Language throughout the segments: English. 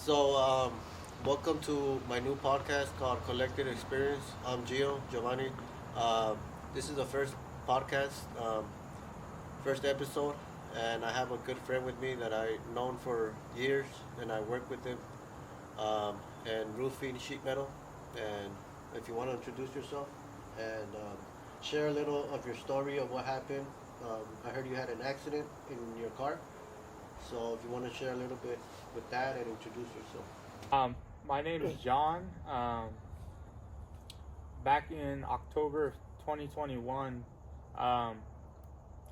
So, welcome to my new podcast called Collected Experience. I'm Gio Giovanni. Um, this is the first podcast, first episode, and I have a good friend with me that I've known for years, and I work with him and roofing sheet metal. And if you want to introduce yourself and share a little of your story of what happened, I heard you had an accident in your car. So if you want to share a little bit with that and introduce yourself. My name is John. Back in October of 2021, I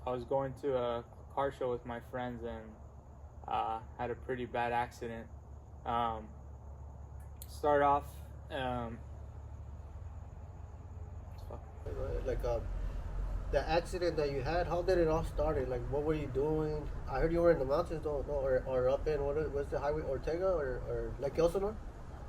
was going to a car show with my friends and had a pretty bad accident. Um, start off, um, Like the accident that you had, how did it all started? Like what were you doing? I heard you were in the mountains, though, no, or up in what's the highway, Ortega or like Elsinore?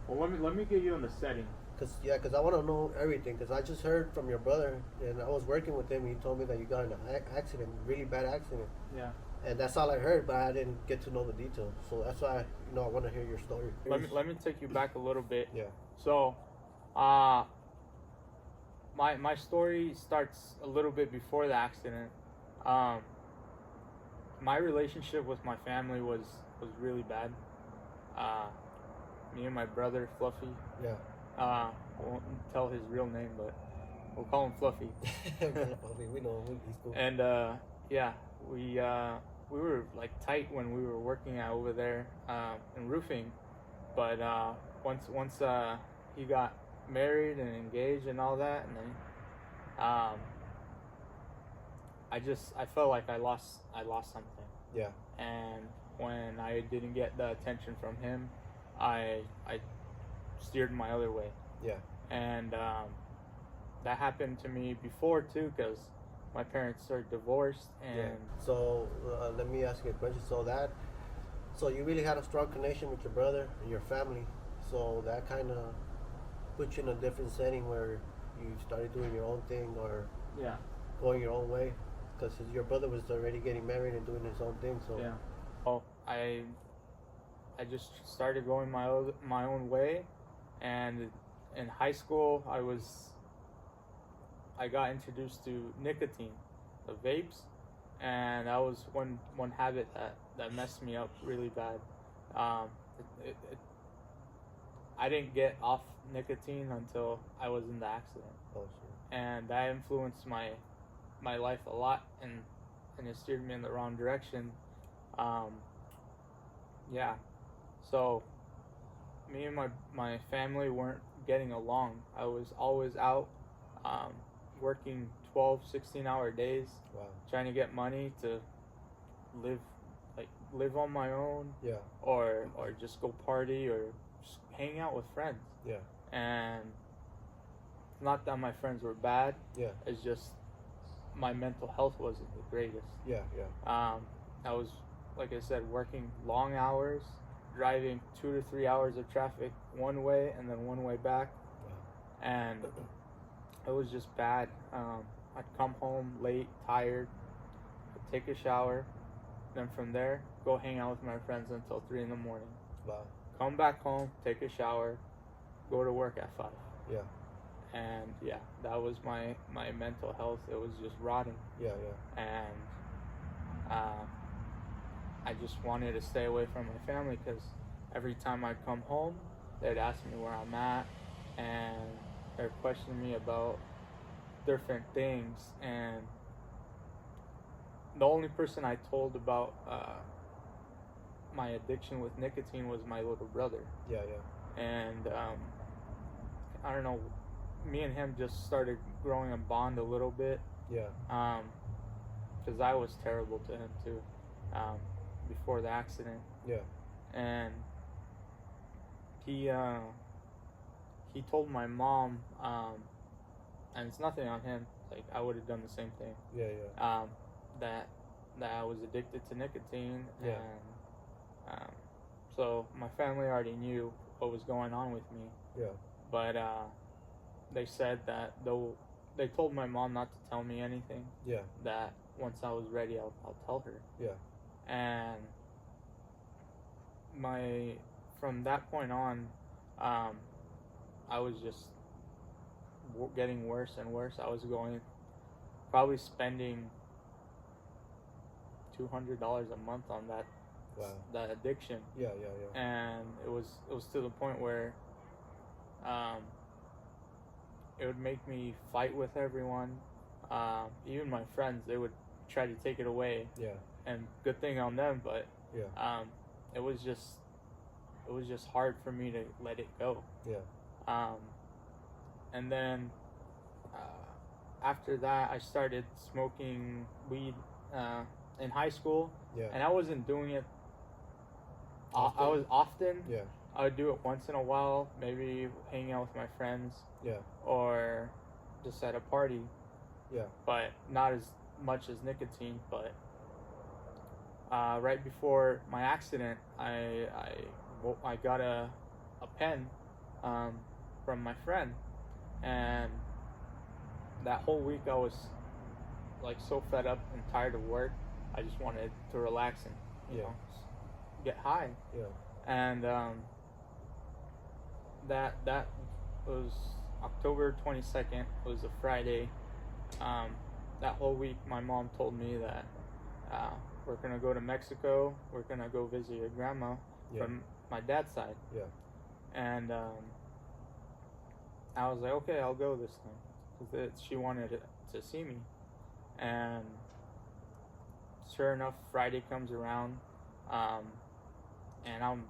well, let me get you in the setting. Cause I want to know everything. Cause I just heard from your brother, and I was working with him. He told me that you got in an accident, really bad accident, Yeah. and that's all I heard. But I didn't get to know the details. So that's why I want to hear your story. Let me take you back a little bit. Yeah. So, uh, my story starts a little bit before the accident. Um, my relationship with my family was really bad. Uh, Me and my brother Fluffy. Yeah. I won't tell his real name, but we'll call him Fluffy. We know him. He's cool. And yeah, we were like tight when we were working out over there in roofing, but once he got married and engaged and all that, and then um, I felt like I lost something. Yeah. And when I didn't get the attention from him, I steered my other way. Yeah. And that happened to me before too, because my parents are divorced. And Yeah. So let me ask you a question. So you really had a strong connection with your brother and your family. So that kind of put you in a different setting where you started doing your own thing or yeah, going your own way, because your brother was already getting married and doing his own thing. So yeah. Oh, I just started going my own way, and in high school I got introduced to nicotine, the vapes, and that was one habit that messed me up really bad. Um, I didn't get off nicotine until I was in the accident, oh shit. and that influenced my life a lot, and it steered me in the wrong direction. Um, yeah, so me and my family weren't getting along. I was always out um, working 12, 16-hour days, Wow. trying to get money to live live on my own, Yeah. or just go party or just hang out with friends. Yeah. And not that my friends were bad, Yeah. it's just my mental health wasn't the greatest. Yeah. Yeah. I was, like I said, working long hours, driving 2 to 3 hours of traffic one way and then one way back, and it was just bad. I'd come home late, tired, I'd take a shower, then from there go hang out with my friends until 3 in the morning. Wow. Come back home, take a shower, go to work at 5. Yeah. And yeah, that was my mental health. It was just rotting, Yeah. Yeah. and I just wanted to stay away from my family, because every time I'd come home, they'd ask me where I'm at, and they'd question me about different things. And the only person I told about my addiction with nicotine was my little brother. Yeah. Yeah. And I don't know, me and him just started growing a bond a little bit, Yeah. because I was terrible to him too, before the accident. Yeah. And he told my mom, and it's nothing on him, like I would have done the same thing, Yeah. Yeah. that I was addicted to nicotine. Yeah. And so my family already knew what was going on with me, Yeah. but they said that they told my mom not to tell me anything, Yeah. that once I was ready, I'll tell her. Yeah. And my from that point on, um, I was just getting worse and worse. I was going probably spending $200 a month on that Wow. that addiction, Yeah. and it was to the point where it would make me fight with everyone. Even my friends, they would try to take it away. Yeah. And good thing on them, but Yeah. it was just hard for me to let it go. Yeah. And then after that, I started smoking weed in high school, Yeah. and I wasn't doing it. Often? I was often. Yeah. I would do it once in a while, maybe hanging out with my friends. Yeah. Or just at a party. Yeah. But not as much as nicotine. But right before my accident, I got a pen from my friend, and that whole week I was like so fed up and tired of work. I just wanted to relax and you know get high. Yeah. And that was October 22nd. It was a Friday. That whole week, my mom told me that we're gonna go to Mexico. We're gonna go visit your grandma from my dad's side. Yeah. And I was like, okay, I'll go this time, because she wanted to see me. And sure enough, Friday comes around, and I'm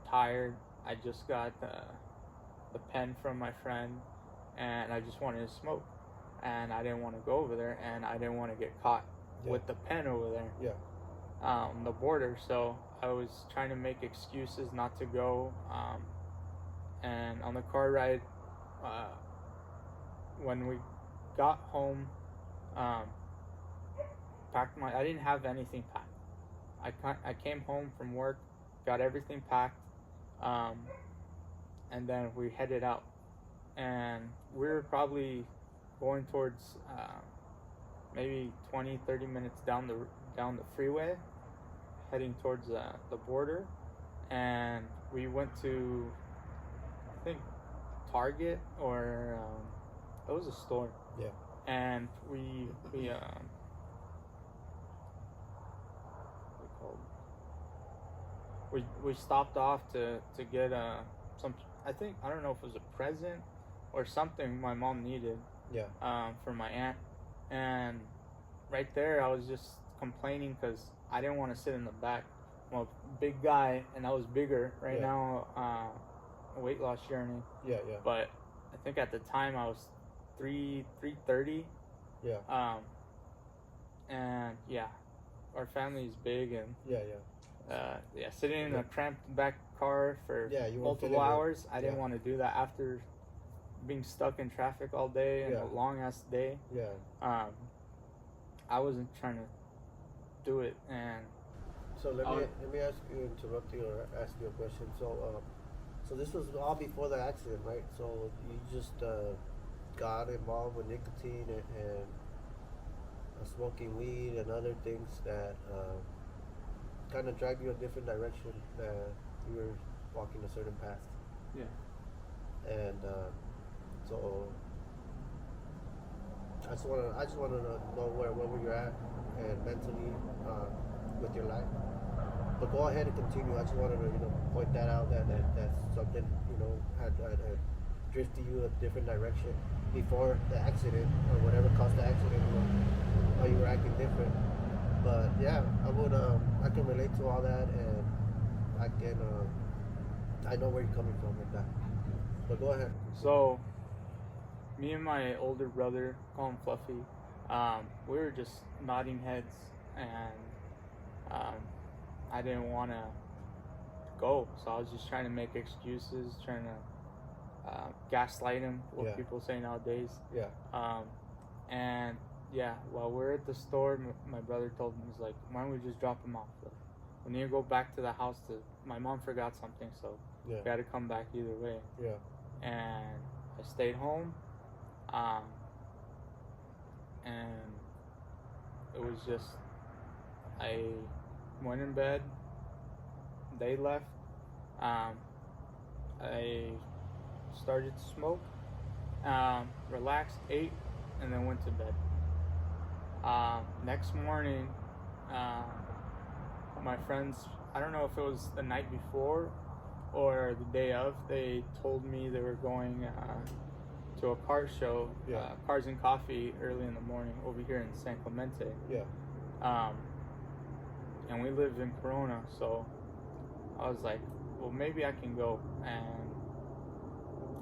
tired. I just got the pen from my friend, and I just wanted to smoke, and I didn't want to go over there, and I didn't want to get caught with the pen over there. Yeah. On the border. So I was trying to make excuses not to go. And on the car ride, when we got home, packed I didn't have anything packed. I came home from work, got everything packed, and then we headed out. And we were probably going towards maybe 20-30 minutes down the freeway, heading towards the border. And we went to, I think, Target, or it was a store. Yeah. And we stopped off to get some, I don't know if it was a present or something my mom needed. Yeah. For my aunt. And right there I was just complaining because I didn't want to sit in the back. I'm a big guy, and I was bigger. Right now, a weight loss journey. Yeah. But I think at the time I was 330. Yeah. And yeah, our family is big, and yeah, sitting in a cramped back car for multiple hours, I didn't want to do that after being stuck in traffic all day and a long ass day. Yeah. I wasn't trying to do it. And so let me ask you, interrupt you, or ask you a question. So this was all before the accident, right? So you just got involved with nicotine and smoking weed and other things that kind of dragged you a different direction. You were walking a certain path. Yeah. And so I just wanted to know where you're at and mentally with your life. But go ahead and continue. I just wanted to point that out, that that's something had drifted you a different direction before the accident, or whatever caused the accident. How you were acting different. But yeah, I can relate to all that, and I know where you're coming from with that. But go ahead. So, me and my older brother, call him Fluffy, we were just nodding heads, and I didn't want to go, so I was just trying to make excuses, trying to gaslight him, what people say nowadays. Yeah. And yeah, while we're at the store, my brother told me, he's like, why don't we just drop him off? Like, we need to go back to the house. My mom forgot something, so we got to come back either way. Yeah. And I stayed home, and it was just, I went in bed, they left, I started to smoke, relaxed, ate, and then went to bed. Next morning, my friends, I don't know if it was the night before or the day of, they told me they were going to a car show, Cars and Coffee, early in the morning over here in San Clemente. Yeah. And we lived in Corona, so I was like, well, maybe I can go. And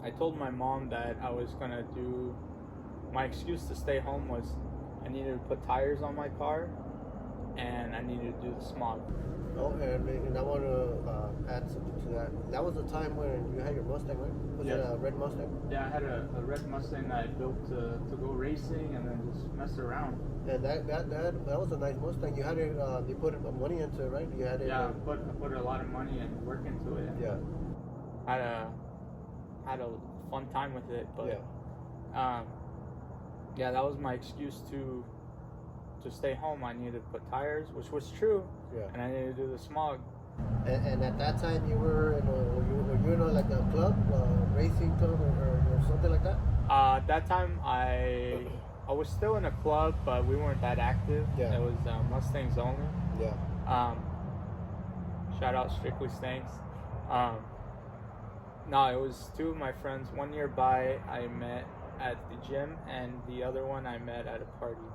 I told my mom that I was gonna do, my excuse to stay home was I needed to put tires on my car and I needed to do the smog. Oh, and I want to add something to that. That was the time when you had your Mustang, right? Was it a red Mustang? Yeah, I had a red Mustang that I built to go racing and then just mess around. And that was a nice Mustang. You had it. You put money into it, right? You had it. Yeah, I put a lot of money and work into it. Yeah. Had a fun time with it, but yeah, that was my excuse to stay home. I needed to put tires, which was true. Yeah. And I needed to do the smog. And at that time, you were in like a club, racing club, or something like that. At that time, I was still in a club, but we weren't that active. Yeah. It was Mustangs only. Yeah. Shout out Strictly Stanks. No, it was two of my friends. One nearby I met at the gym, and the other one I met at a party.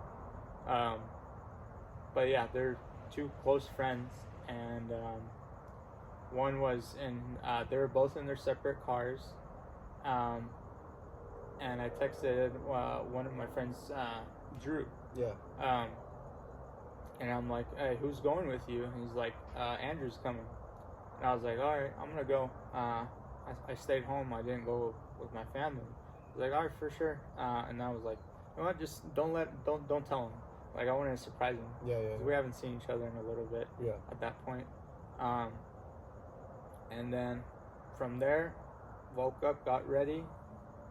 But yeah, they're two close friends, and one was they were both in their separate cars, and I texted one of my friends, Drew. Yeah. And I'm like, hey, who's going with you? And he's like, Andrew's coming. And I was like, all right, I'm gonna go. I stayed home. I didn't go with my family. He's like, all right, for sure. And I was like, you know what? Just don't tell him. Like, I wanted to surprise him. Yeah. We haven't seen each other in a little bit. Yeah. At that point. And then from there, woke up, got ready,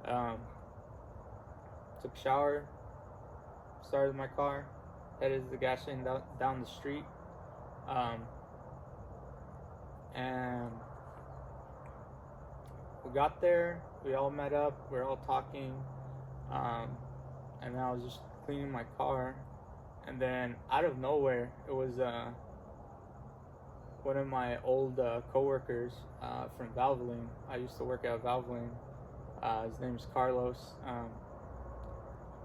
took a shower, started my car, headed to the gas station down the street, and we got there. We all met up. We were all talking, and then I was just cleaning my car, and then out of nowhere, it was one of my old coworkers from Valvoline. I used to work at Valvoline. His name's Carlos.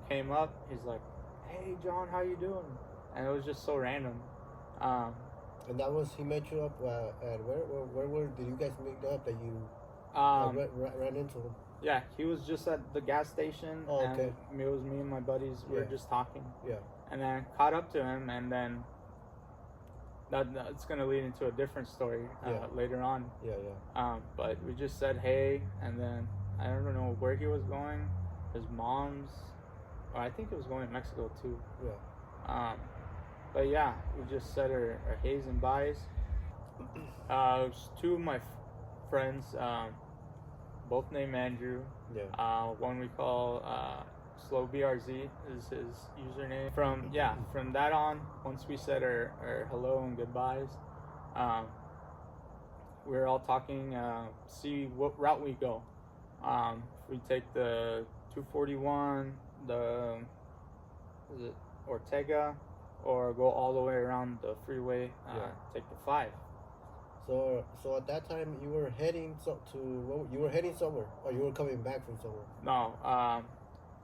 Came up. He's like, "Hey, John, how you doing?" And it was just so random. And that was, he met you up at where did you guys meet up that you ran into him? Yeah, he was just at the gas station. Oh, okay. And it was me and my buddies. We were just talking. Yeah. And then caught up to him, and then that's gonna lead into a different story later on. Yeah. But we just said hey, and then I don't know where he was going. His mom's, or I think it was going to Mexico too. Yeah. But yeah, we just said our hays and byes. It was two of my friends, both named Andrew. Yeah. One we call Slow BRZ is his username. From that on, once we said our hello and goodbyes, we were all talking, see what route we go. If we take the 241, is it Ortega, or go all the way around the freeway, take the 5. So at that time you were heading somewhere, or you were coming back from somewhere? No,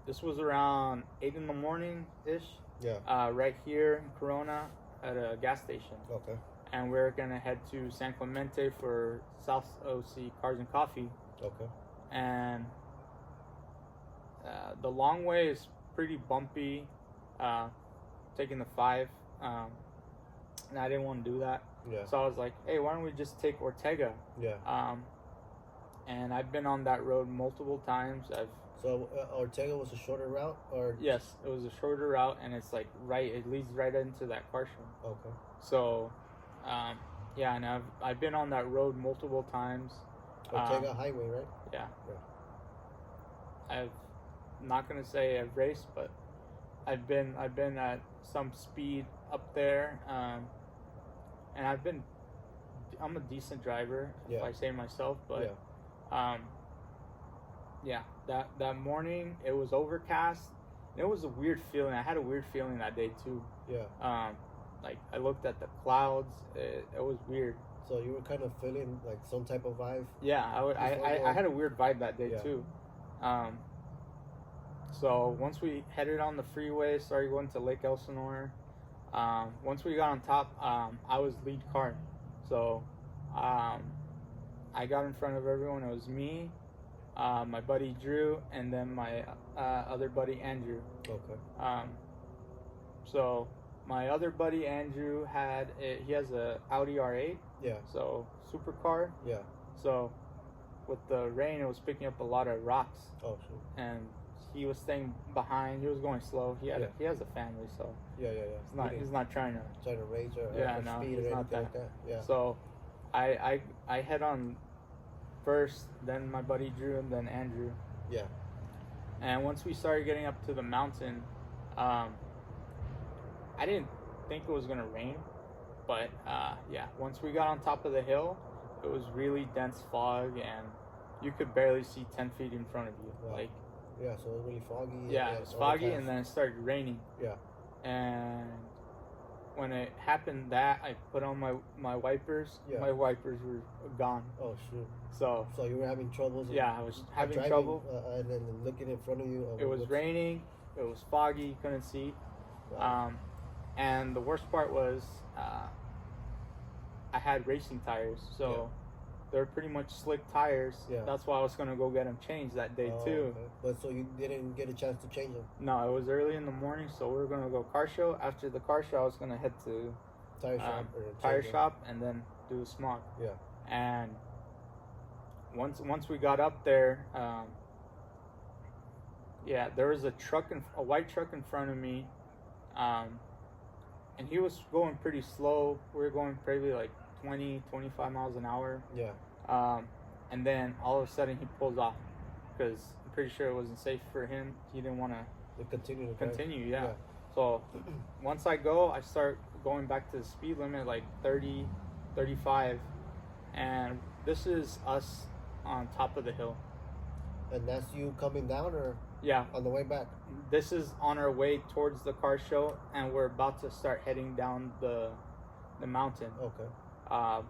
this was around 8 in the morning ish. Yeah. Right here in Corona at a gas station. Okay. And we're gonna head to San Clemente for South OC Cars and Coffee. Okay. And the long way is pretty bumpy. Taking the 5, and I didn't want to do that. Yeah. So I was like, hey, why don't we just take Ortega? Yeah. And I've been on that road multiple times. So Ortega was a shorter route, or? Yes, it was a shorter route, and it's like it leads right into that car show. Okay. So, yeah, and I've been on that road multiple times. Ortega Highway, right? Yeah. I'm not gonna say I've raced, but I've been at some speed up there, and I'm a decent driver, if I say myself, but Um, yeah, that morning it was overcast. It was a weird feeling. I had a weird feeling that day too. Yeah. Like I looked at the clouds. It was weird. So you were kind of feeling like some type of vibe. Yeah, I had a weird vibe that day Yeah. too. So once we headed on the freeway, started going to Lake Elsinore. Once we got on top, I was lead car. So I got in front of everyone. It was me, my buddy Drew, and then my other buddy Andrew. Okay. So my other buddy Andrew he has a Audi R8. Yeah. So supercar. Yeah. So with the rain, it was picking up a lot of rocks. Oh, sure. And he was staying behind. He was going slow. He has a family, so yeah. He's not trying to raise or no, speed he's or not anything that. like that. Yeah. So I head on first, then my buddy Drew, and then Andrew. Yeah. And once we started getting up to the mountain, I didn't think it was gonna rain, but once we got on top of the hill, it was really dense fog, and you could barely see 10 feet in front of you. Wow. Like, yeah, so it was really foggy. Yeah, it was foggy, and then it started raining. Yeah. And when it happened, I put on my wipers. Yeah. My wipers were gone. Oh, shoot. So you were having troubles? Yeah, I was having driving, trouble. and then looking in front of you. It was raining. It was foggy. You couldn't see. Wow. And the worst part was I had racing tires, so they're pretty much slick tires. Yeah. That's why I was gonna go get them changed that day too. Okay. But so you didn't get a chance to change them? No, it was early in the morning, so we were gonna go car show. After the car show, I was gonna head to tire shop and then do a smog. Yeah. And once we got up there, there was a white truck in front of me, and he was going pretty slow. We were going probably like 20, 25 miles an hour. Yeah. And then all of a sudden he pulls off because I'm pretty sure it wasn't safe for him. He didn't want to continue. Yeah. So once I start going back to the speed limit, like 30, 35, and this is us on top of the hill. And that's you coming down, or on the way back? This is on our way towards the car show, and we're about to start heading down the mountain. Okay. I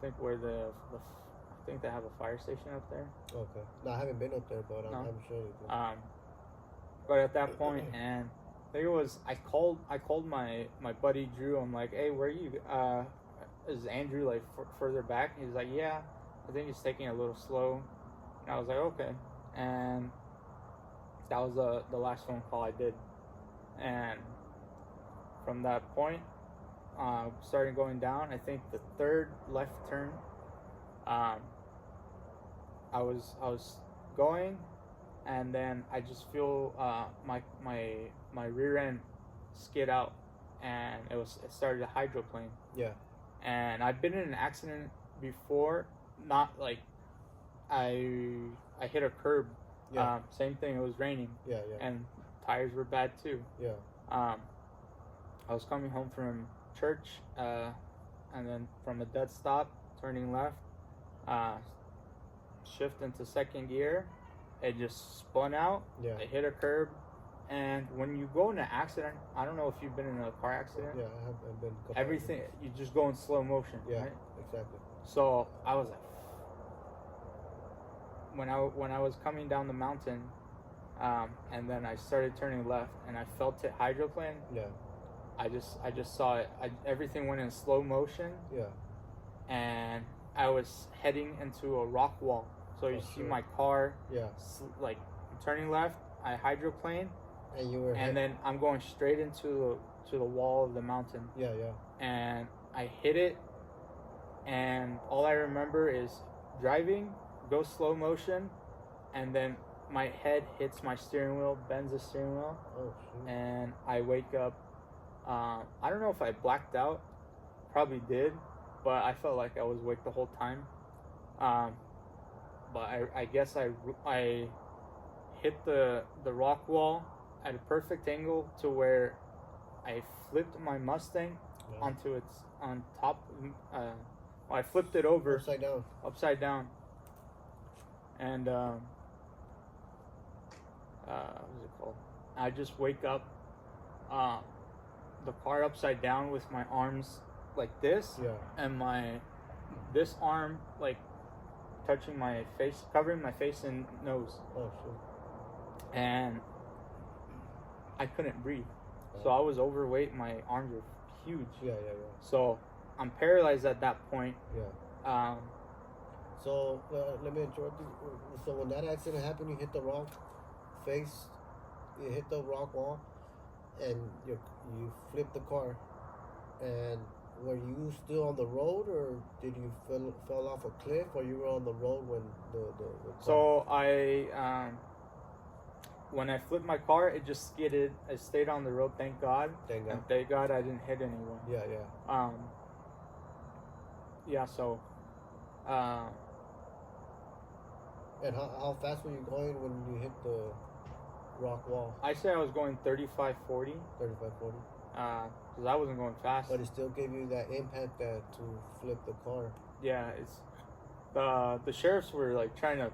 think I think they have a fire station up there. Okay. No, I haven't been up there, but I'm sure you do. But at that point, and I think it was I called my buddy Drew. I'm like, hey, where are you? Is Andrew like further back? He's like, yeah, I think he's taking it a little slow. And I was like, okay. And that was the last phone call I did. And from that point, started going down. I think the third left turn, I was going, and then I just feel my rear end skid out, and it started to hydroplane. Yeah. And I've been in an accident before, not like I hit a curb. Yeah. Same thing. It was raining. Yeah. And tires were bad too. Yeah. I was coming home from church, and then from a dead stop, turning left, shift into second gear. It just spun out. Yeah. It hit a curb. And when you go in an accident, I don't know if you've been in a car accident. Yeah, I've been. Everything, you just go in slow motion. Yeah, right? exactly. So I was like, when I was coming down the mountain, and then I started turning left, and I felt it hydroplane. Yeah. I just saw it. Everything went in slow motion. Yeah. And I was heading into a rock wall. So you see my car. Yeah. Like turning left, I hydroplane. And you were. And then I'm going straight into the wall of the mountain. Yeah. And I hit it, and all I remember is driving, go slow motion, and then my head hits my steering wheel, bends the steering wheel. Oh, shoot. And I wake up. I don't know if I blacked out, probably did, but I felt like I was awake the whole time. But I guess I hit the rock wall at a perfect angle to where I flipped my Mustang onto on top. I flipped it over upside down, and what's it called? I just wake up, the car upside down with my arms like this, Yeah. and this arm like touching my face, covering my face and nose, Oh shit. and I couldn't breathe. So I was overweight. My arms were huge. Yeah. So I'm paralyzed at that point. Yeah. So let me interrupt you. So when that accident happened, you hit the wrong face, you hit the rock wall, and you flipped the car. And were you still on the road, or did you fell off a cliff, or you were on the road when the car? So when I flipped my car, it just skidded. I stayed on the road, thank God. Thank God. And thank God I didn't hit anyone. Yeah. Yeah, so And how fast were you going when you hit the rock wall? I say I was going 35, 40. 35, 40. Because I wasn't going fast. But it still gave you that impact to flip the car. Yeah, it's the sheriffs were like trying to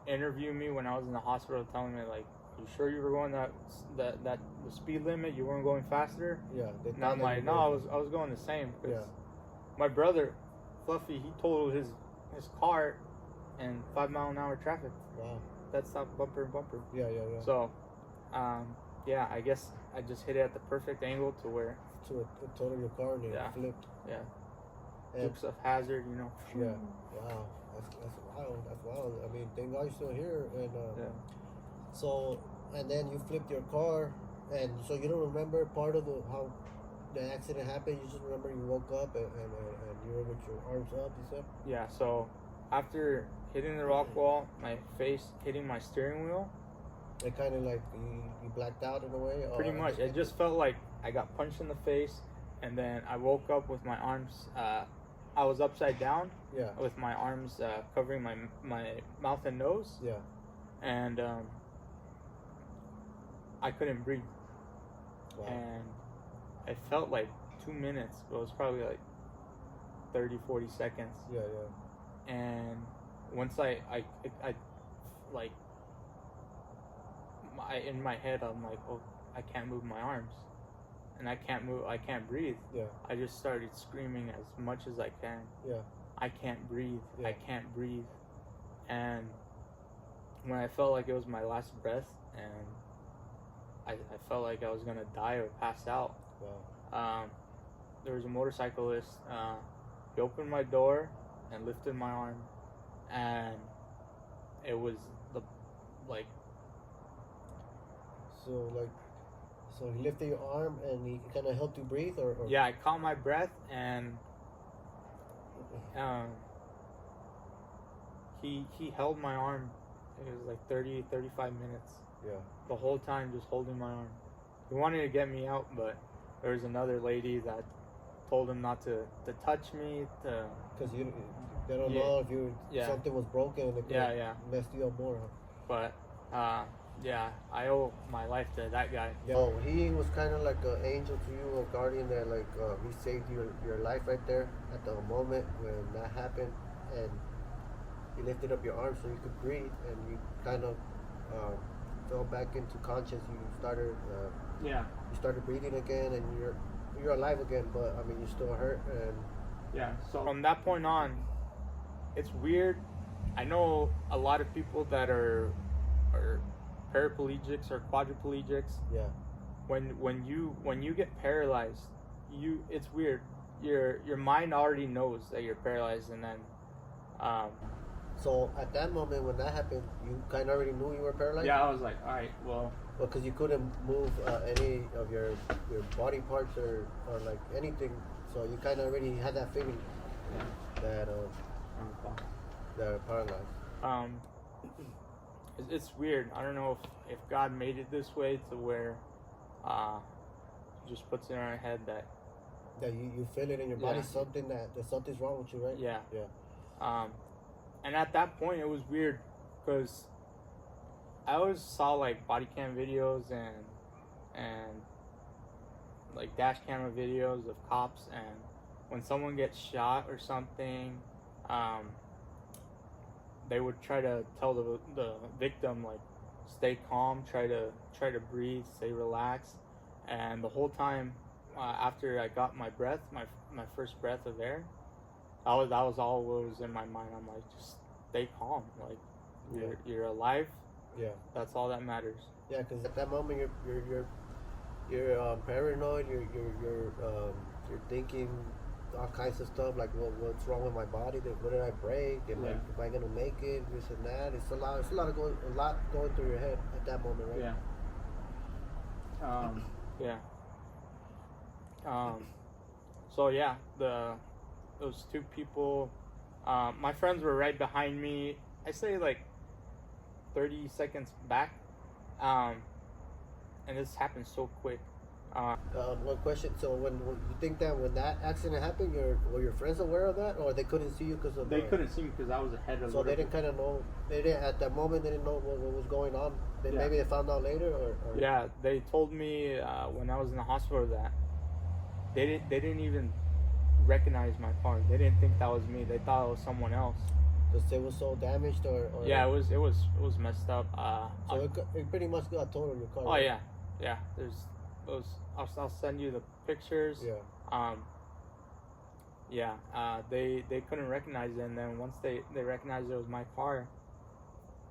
interview me when I was in the hospital, telling me like, "You sure you were going that the speed limit? You weren't going faster?" Yeah. And I'm like, "No, I was going the same." Cause Yeah. my brother, Fluffy, he totaled his car in 5-mile-an-hour traffic. Wow. That stopped bumper and bumper. Yeah. So, yeah, I guess I just hit it at the perfect angle to where. So it totaled your car and it Yeah. flipped. Yeah. And Dukes of Hazard, you know. yeah. Wow. That's wild. That's wild. I mean, thank God you're still here. And Yeah. so, and then you flipped your car, and so you don't remember part of how the accident happened. You just remember you woke up and you were with your arms up. You said. Yeah. So after hitting the rock wall, my face hitting my steering wheel. It kind of like you blacked out in a way. Or Pretty much. It just felt like I got punched in the face, and then I woke up with my arms. I was upside down. Yeah. With my arms covering my mouth and nose. Yeah. And I couldn't breathe. Wow. And it felt like 2 minutes, but it was probably like 30, 40 seconds. Yeah. And once I like, in my head, I'm like, oh, I can't move my arms, and I can't breathe. Yeah. I just started screaming as much as I can. Yeah. I can't breathe. Yeah. I can't breathe. And when I felt like it was my last breath, and I felt like I was gonna die or pass out. Wow. There was a motorcyclist. He opened my door and lifted my arm, and it was So he lifted your arm and he kind of helped you breathe, or yeah, I caught my breath, and he held my arm. It was like 30, 35 minutes. Yeah. The whole time just holding my arm. He wanted to get me out, but there was another lady that told him not to touch me. Because they don't Yeah. know if you Yeah. something was broken and it could Yeah. messed you up more. Huh? But yeah, I owe my life to that guy. Yeah. Oh, he was kind of like an angel to you, a guardian that like he saved your life right there at the moment when that happened, and he lifted up your arm so you could breathe, and you kind of fell back into conscious. You started Yeah. breathing again, and you're alive again, but I mean you're still hurt, and Yeah. So from that point on, it's weird. I know a lot of people that are paraplegics or quadriplegics. yeah. When you get paralyzed, it's weird. Your mind already knows that you're paralyzed, and then So at that moment when that happened, you kind of already knew you were paralyzed. yeah, I was like, all right, well, Because you couldn't move any of your body parts or like anything, so you kind of already had that feeling that they're paralyzed. it's weird. I don't know if God made it this way to where just puts it in our head that That you feel it in your body, Yeah. something that something's wrong with you, right? Yeah. Yeah. And at that point it was weird because I always saw like body cam videos and like dash camera videos of cops, and when someone gets shot or something, they would try to tell the victim like stay calm, try to breathe, stay relaxed, and the whole time after I got my breath, my first breath of air, that was all what was in my mind. I'm like, just stay calm, like you're alive. Yeah. That's all that matters. Yeah, because at that moment you're paranoid. You're thinking all kinds of stuff like what's wrong with my body? What did I break? Am I gonna make it? This and that. It's a lot going through your head at that moment, right? Yeah. Yeah. So yeah, those two people, my friends were right behind me. I say like 30 seconds back, and this happened so quick. One question. So when you think that when that accident happened, were your friends aware of that, or they couldn't see you because of They couldn't see me because I was ahead of. So they didn't kind of know. They didn't at that moment. They didn't know what was going on. Maybe they found out later, or Yeah, they told me when I was in the hospital that they didn't even recognize my car. They didn't think that was me. They thought it was someone else. Because it was so damaged, or yeah, it was messed up. So it pretty much got totaled your car. Oh right? yeah. There's those. I'll send you the pictures. Yeah. They couldn't recognize it, and then once they recognized it was my car,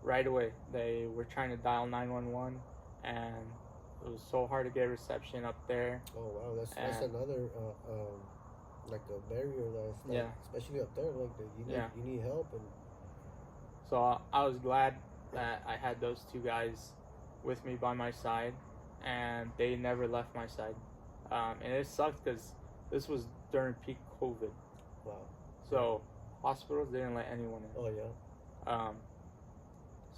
right away they were trying to dial 911, and it was so hard to get reception up there. Oh wow, that's another like a barrier that's especially up there, like you need help. And so I was glad that I had those two guys with me by my side, and they never left my side. And it sucked because this was during peak COVID. Wow. So hospitals didn't let anyone in. Oh yeah.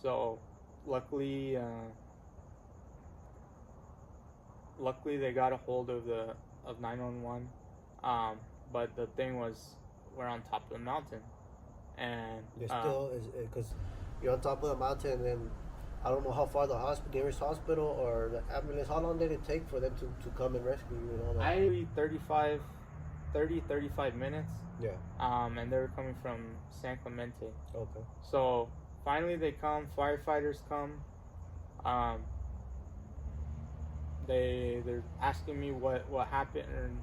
So luckily they got a hold of 911. But the thing was, we're on top of the mountain, and you're still because you're on top of the mountain, and then I don't know how far the nearest hospital or the ambulance. How long did it take for them to come and rescue you and all that? I 35 minutes. Yeah. And they were coming from San Clemente. Okay. So finally they come. Firefighters come. They're asking me what happened, and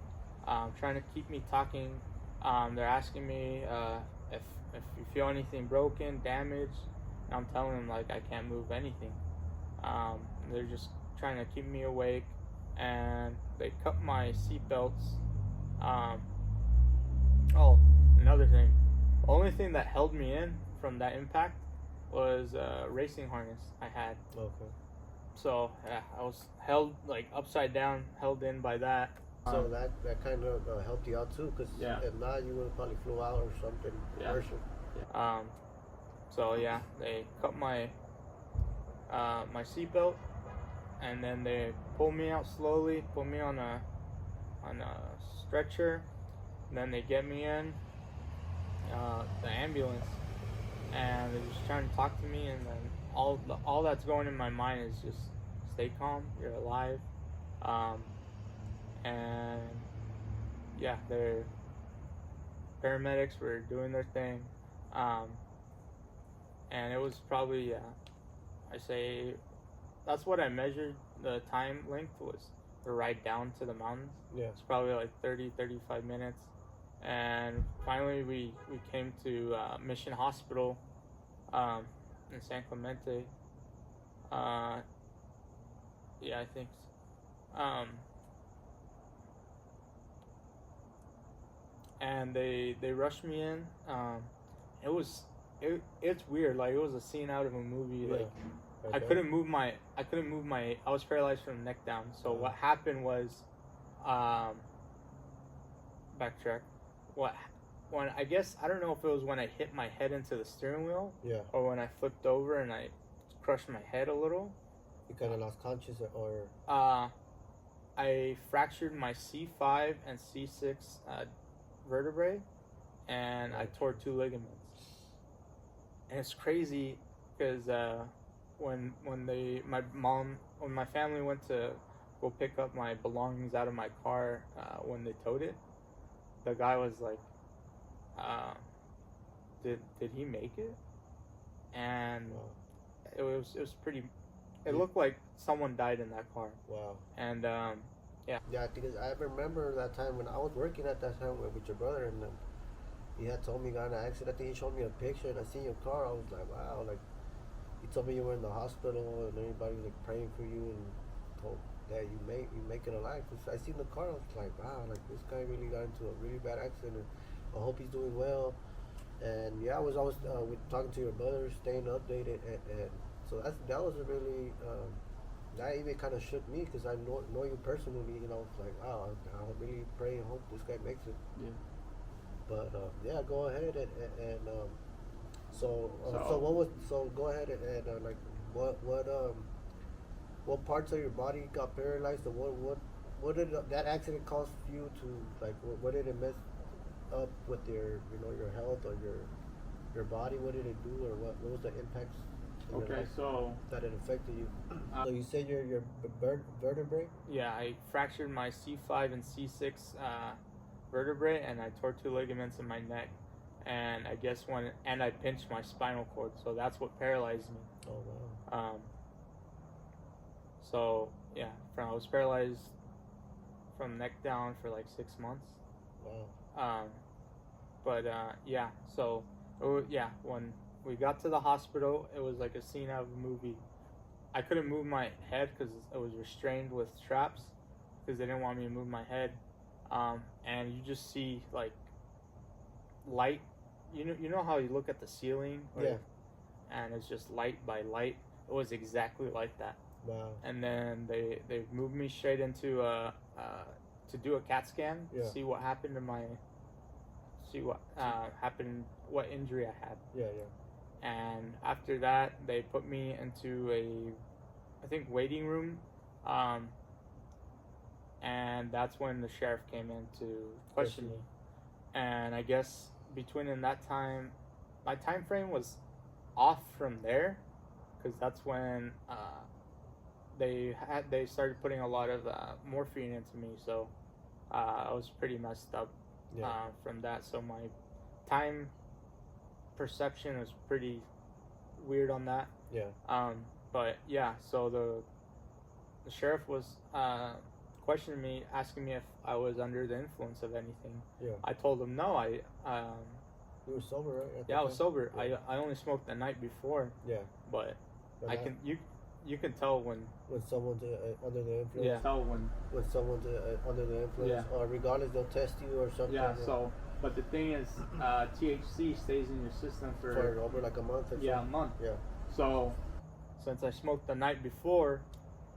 trying to keep me talking. They're asking me if you feel anything broken, damaged. And I'm telling them like I can't move anything. They're just trying to keep me awake, and they cut my seatbelts. Oh, another thing. The only thing that held me in from that impact was a racing harness I had. Okay. So yeah, I was held like upside down, held in by that. So that kind of helped you out too, because if not, you would have probably flew out or something worse. Yeah. So yeah, they cut my my seatbelt, and then they pulled me out slowly, put me on a stretcher, and then they get me in the ambulance, and they're just trying to talk to me, and then all that's going in my mind is just stay calm, you're alive. And yeah, their paramedics were doing their thing, and it was probably I say that's what I measured. The time length was the ride down to the mountains. Yeah, it's probably like 35 minutes, and finally we came to Mission Hospital in San Clemente. Yeah, I think so. And they rushed me in. It's weird. Like it was a scene out of a movie. Like I couldn't move my. I was paralyzed from the neck down. So what happened was, backtrack. When I guess I don't know if it was when I hit my head into the steering wheel. Yeah. Or when I flipped over and I crushed my head a little. You kind of lost consciousness, or. I fractured my C5 and C6 vertebrae, and I tore 2 ligaments. And it's crazy because when my family went to go pick up my belongings out of my car when they towed it, the guy was like, did he make it? and Wow. it was pretty. It looked like someone died in that car, Wow. and yeah. Yeah, because I remember that time when I was working at that time with your brother, and he had told me you got in an accident. I think he showed me a picture, and I seen your car. I was like, wow. Like, he told me you were in the hospital, and everybody was like praying for you, and told that you make it alive. 'Cause I seen the car. I was like, wow. Like, this guy really got into a really bad accident. I hope he's doing well. And yeah, I was always with talking to your brother, staying updated, and so that was a really that even kind of shook me because I know you personally. You know, it's like wow, I really pray and hope this guy makes it. Yeah. But yeah, go ahead and so So what was so go ahead and like what parts of your body got paralyzed, and what did that accident cause you to like what did it mess up with your health or your body? What did it do, or what was the impacts in your okay, life so that it affected you? So you said your vertebrae. yeah, I fractured my C5 and C6 vertebrae, and I tore 2 ligaments in my neck, and I guess I pinched my spinal cord, so that's what paralyzed me. Oh wow. So yeah, I was paralyzed from neck down for like 6 months. Wow. But yeah, so yeah, when we got to the hospital, it was like a scene out of a movie. I couldn't move my head because it was restrained with straps because they didn't want me to move my head. And you just see like light. You know how you look at the ceiling, Yeah. and it's just light by light. It was exactly like that. Wow. And then they moved me straight into to do a CAT scan, Yeah. see what happened happened, what injury I had. Yeah. And after that, they put me into I think waiting room, and that's when the sheriff came in to question me. And I guess between in that time, my time frame was off from there, because that's when they started putting a lot of morphine into me, so I was pretty messed up from that. So my time perception was pretty weird on that. Yeah. But yeah, so the sheriff was questioning me, asking me if I was under the influence of anything. Yeah. I told him no. You were sober, right? Yeah, I was sober. Yeah. I only smoked the night before. Yeah. But you can tell when someone's under the influence. Yeah. Tell when someone's under the influence, Yeah. or regardless, they'll test you or something. Yeah. So, but the thing is, THC stays in your system for over like a month or a month. Yeah. So, since I smoked the night before,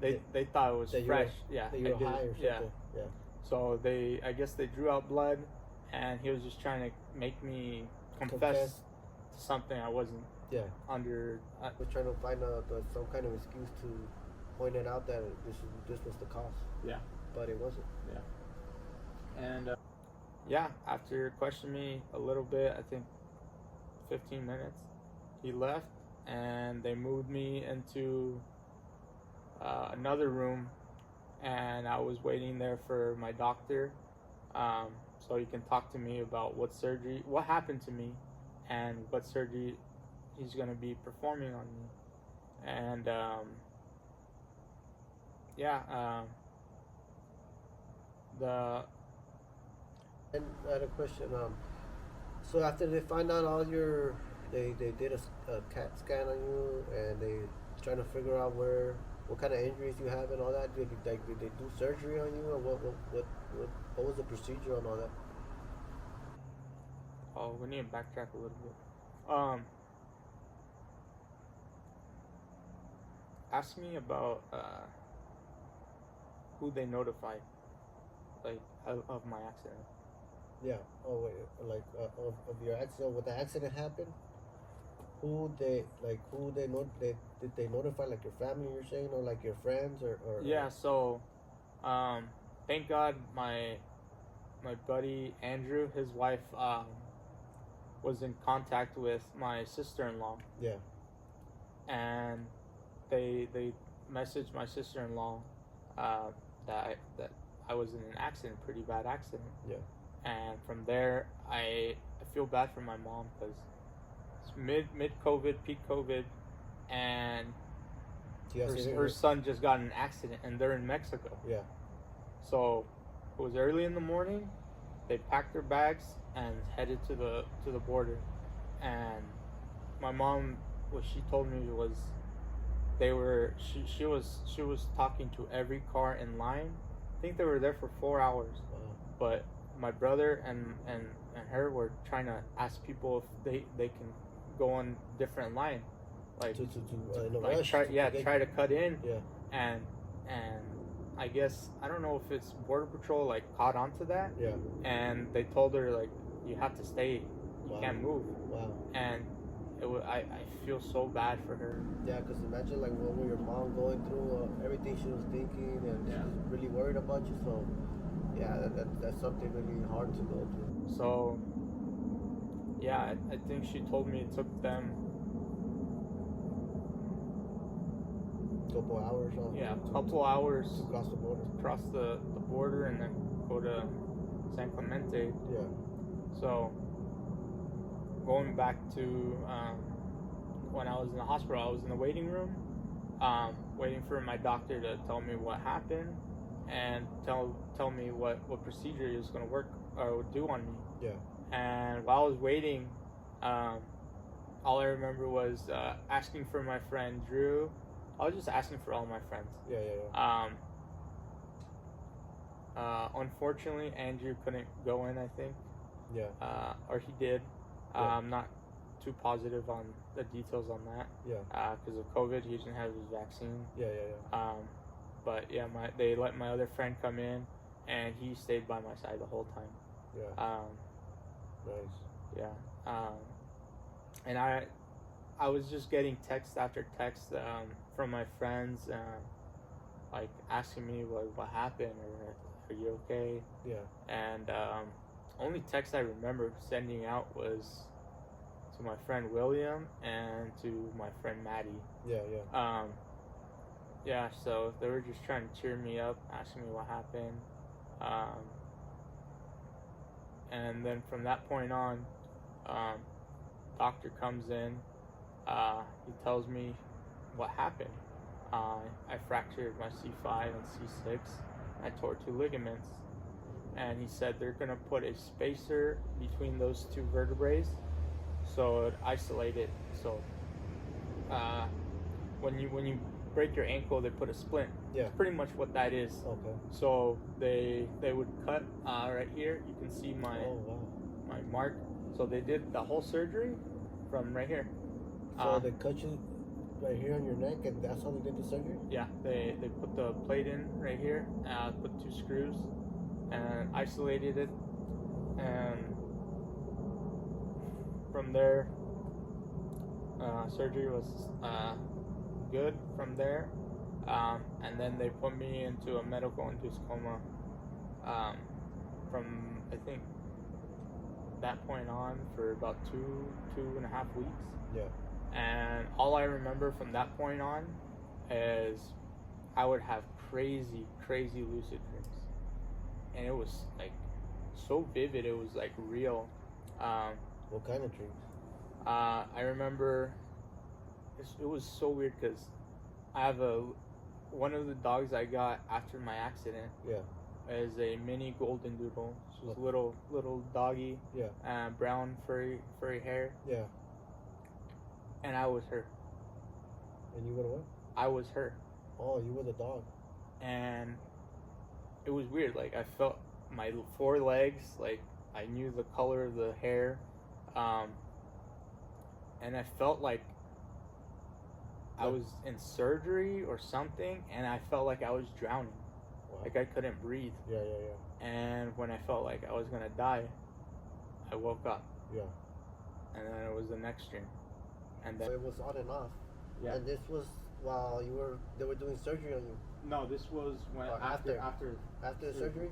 they thought it was that fresh. That you were high or something. Yeah. So I guess they drew out blood, and he was just trying to make me confess to something I wasn't under. We're trying to find some kind of excuse to point it out that this was the cause. Yeah. But it wasn't. Yeah. And after questioning me a little bit, I think 15 minutes, he left, and they moved me into another room, and I was waiting there for my doctor, so he can talk to me about what happened to me, and what surgery he's going to be performing on me. And And I had a question. So after they find out they did a CAT scan on you, and they trying to figure out what kind of injuries you have and all that. Did they do surgery on you, or what was the procedure on all that? Oh, we need to backtrack a little bit. Ask me about who they notified, like of my accident. Yeah. Oh wait, like of your accident. When the accident happened, did they notify, like your family? You're saying, or like your friends, or yeah. So, thank God my buddy Andrew, his wife, was in contact with my sister-in-law. Yeah. And they messaged my sister-in-law that I was in an accident, pretty bad accident. Yeah. And from there, I feel bad for my mom because It's mid COVID, peak COVID, and Yes, her son just got in an accident, and they're in Mexico. Yeah. So it was early in the morning. They packed their bags and headed to the border. And my mom, what she told me was, she was talking to every car in line. I think they were there for 4 hours. Wow. But my brother and her were trying to ask people if they can go on different line, like try to cut in. Yeah. And I guess, I don't know if it's Border Patrol like caught onto that. Yeah. And they told her like, you have to stay, you Wow. can't move. Wow. And I feel so bad for her. Yeah, because imagine like what your mom going through, everything she was thinking, and Yeah. she was really worried about you. So yeah, that's something really hard to go through. So yeah, I think she told me it took them Couple hours. couple hours to cross the border. across the border and then go to San Clemente. Yeah. So going back to when I was in the hospital, I was in the waiting room, waiting for my doctor to tell me what happened and tell me what procedure he was going to work or do on me. Yeah. And while I was waiting, all I remember was asking for my friend Drew. I was just asking for all my friends. Yeah. Unfortunately, Andrew couldn't go in, I think. Yeah. Or he did. Yeah. I'm not too positive on the details on that. Yeah. Because of COVID, he didn't have his vaccine. Yeah. But yeah, they let my other friend come in, and he stayed by my side the whole time. Yeah. Nice. Yeah. And I was just getting text after text from my friends, like asking me what happened, or are you okay? Yeah. And only text I remember sending out was to my friend William and to my friend Maddie. Yeah. Yeah, so they were just trying to cheer me up, asking me what happened. And then from that point on, doctor comes in, he tells me what happened. I fractured my C5 and C6. I tore 2 ligaments. And he said they're going to put a spacer between those 2 vertebrae so it isolate it. So when you break your ankle, they put a splint. Yeah. It's pretty much what that is. Okay. So they would cut right here. You can see my my mark. So they did the whole surgery from right here. So they cut you right here on your neck, and that's how they did the surgery? Yeah, they put the plate in right here, put 2 screws, and isolated it. And from there, surgery was good from there. And then they put me into a medical induced coma from, I think, that point on for about 2.5 weeks. Yeah. And all I remember from that point on is I would have crazy lucid dreams. And it was like so vivid, it was like real. What kind of dreams? I remember it was so weird because I have one of the dogs I got after my accident. Yeah. Is a mini golden doodle. She's a little doggy. Yeah. Brown furry hair. Yeah. And I was her. And you were what? I was her. Oh, you were the dog. And it was weird. Like I felt my 4 legs. Like I knew the color of the hair. And I felt like I was in surgery or something, and I felt like I was drowning. Wow. Like I couldn't breathe. Yeah. And when I felt like I was gonna die, I woke up. Yeah. And then it was the next dream. And then So it was on and off. Yeah. And this was while they were doing surgery on you. No, this was when Or after the surgery.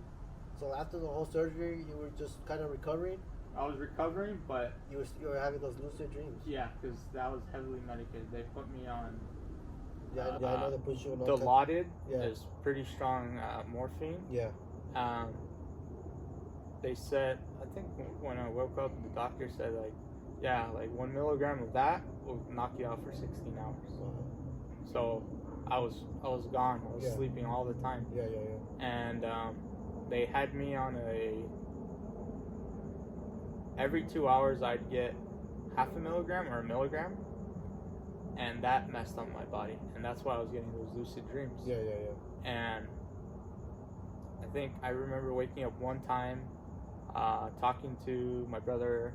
So after the whole surgery, you were just kind of recovering. I was recovering, but You were having those lucid dreams. yeah, because that was heavily medicated. They put me on Yeah, I know they put you on. Dilaudid. Yeah. Is pretty strong morphine. Yeah. They said, I think when I woke up, the doctor said like Yeah, like 1 milligram of that will knock you out for 16 hours. Wow. So I was gone. I was sleeping all the time. Yeah. And they had me on every 2 hours I'd get half a milligram or a milligram, and that messed up my body, and that's why I was getting those lucid dreams. Yeah. And I think I remember waking up one time, talking to my brother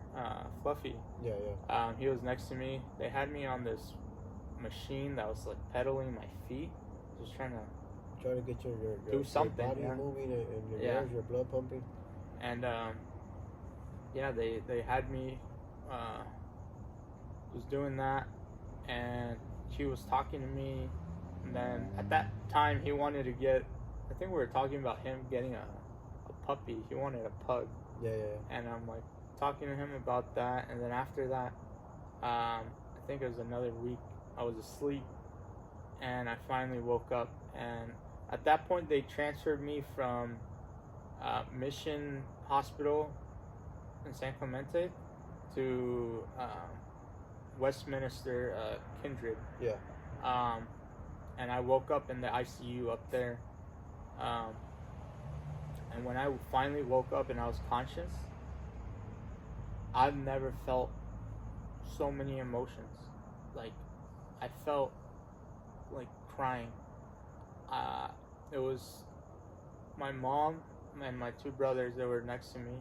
Fluffy. Yeah. He was next to me. They had me on this machine that was like pedaling my feet, just trying to get your do something, your body yeah. moving and your nerves, your blood pumping. And yeah, they had me was doing that, and he was talking to me, and then at that time he wanted to get, I think we were talking about him getting a puppy. He wanted a pug. Yeah. And I'm like talking to him about that, and then after that, I think it was another week, I was asleep, and I finally woke up, and at that point they transferred me from Mission Hospital in San Clemente to Westminster Kindred. Yeah. And I woke up in the ICU up there. And when I finally woke up and I was conscious, I've never felt so many emotions. Like, I felt like crying. It was my mom and my two brothers that were next to me,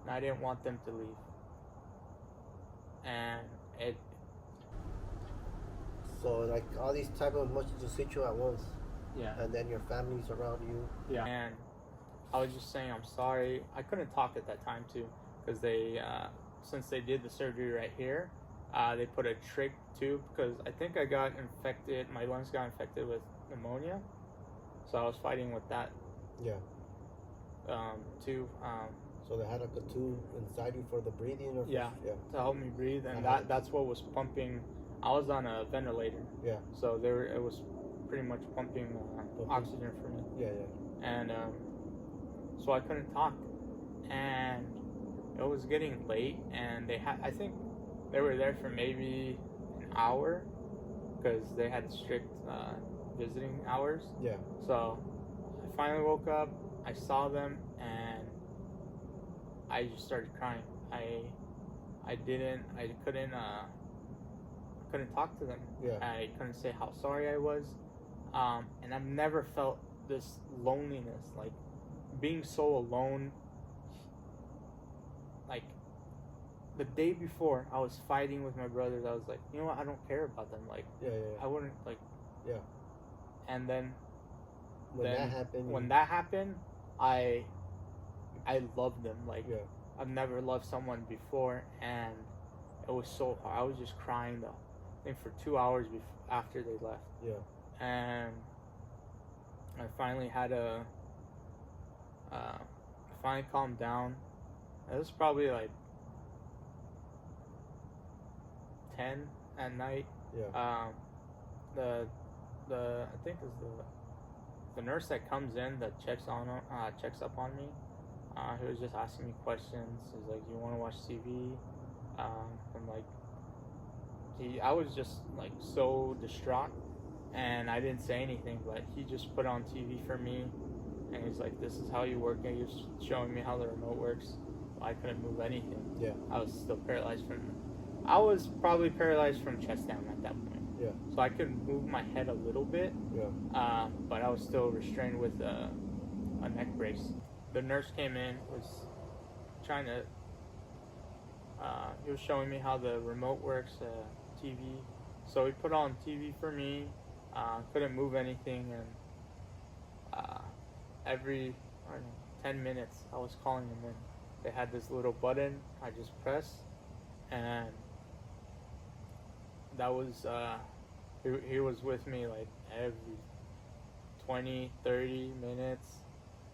and I didn't want them to leave. And so like all these type of emotions just hit you at once. Yeah. And then your family's around you. Yeah. And I was just saying I'm sorry. I couldn't talk at that time too, because they since they did the surgery right here, they put a trach tube, because I think I got infected, my lungs got infected with pneumonia, so I was fighting with that. Yeah. Too. So they had like a tube inside you for the breathing, or to help me breathe, and that's what was pumping. I was on a ventilator. Yeah. So it was pretty much pumping oxygen for me. Yeah. And so I couldn't talk, and it was getting late, and I think they were there for maybe an hour, because they had strict visiting hours. Yeah. So I finally woke up, I saw them, and I just started crying. I couldn't talk to them. Yeah. I couldn't say how sorry I was. And I've never felt this loneliness, like being so alone. Like the day before, I was fighting with my brothers. I was like, you know what? I don't care about them. Like, I wouldn't like. Yeah. And then when that happened, I loved them. Like, I've never loved someone before, and it was so hard. I was just crying though. I think for 2 hours after they left. Yeah. And I finally had I finally calmed down. It was probably like 10 at night. Yeah. I think it's the nurse that comes in that checks up on me. He was just asking me questions. He was like, "You want to watch TV?" I'm like, I was just like so distraught, and I didn't say anything. But he just put on TV for me, and he's like, "This is how you work." And he was showing me how the remote works. I couldn't move anything. Yeah. I was still paralyzed I was probably paralyzed from chest down at that point. Yeah. So I could move my head a little bit. Yeah. But I was still restrained with a neck brace. The nurse came in, was trying to, he was showing me how the remote works, TV. So he put on TV for me, couldn't move anything, and every, 10 minutes I was calling him in. They had this little button I just pressed, and that was, he was with me like every 20, 30 minutes,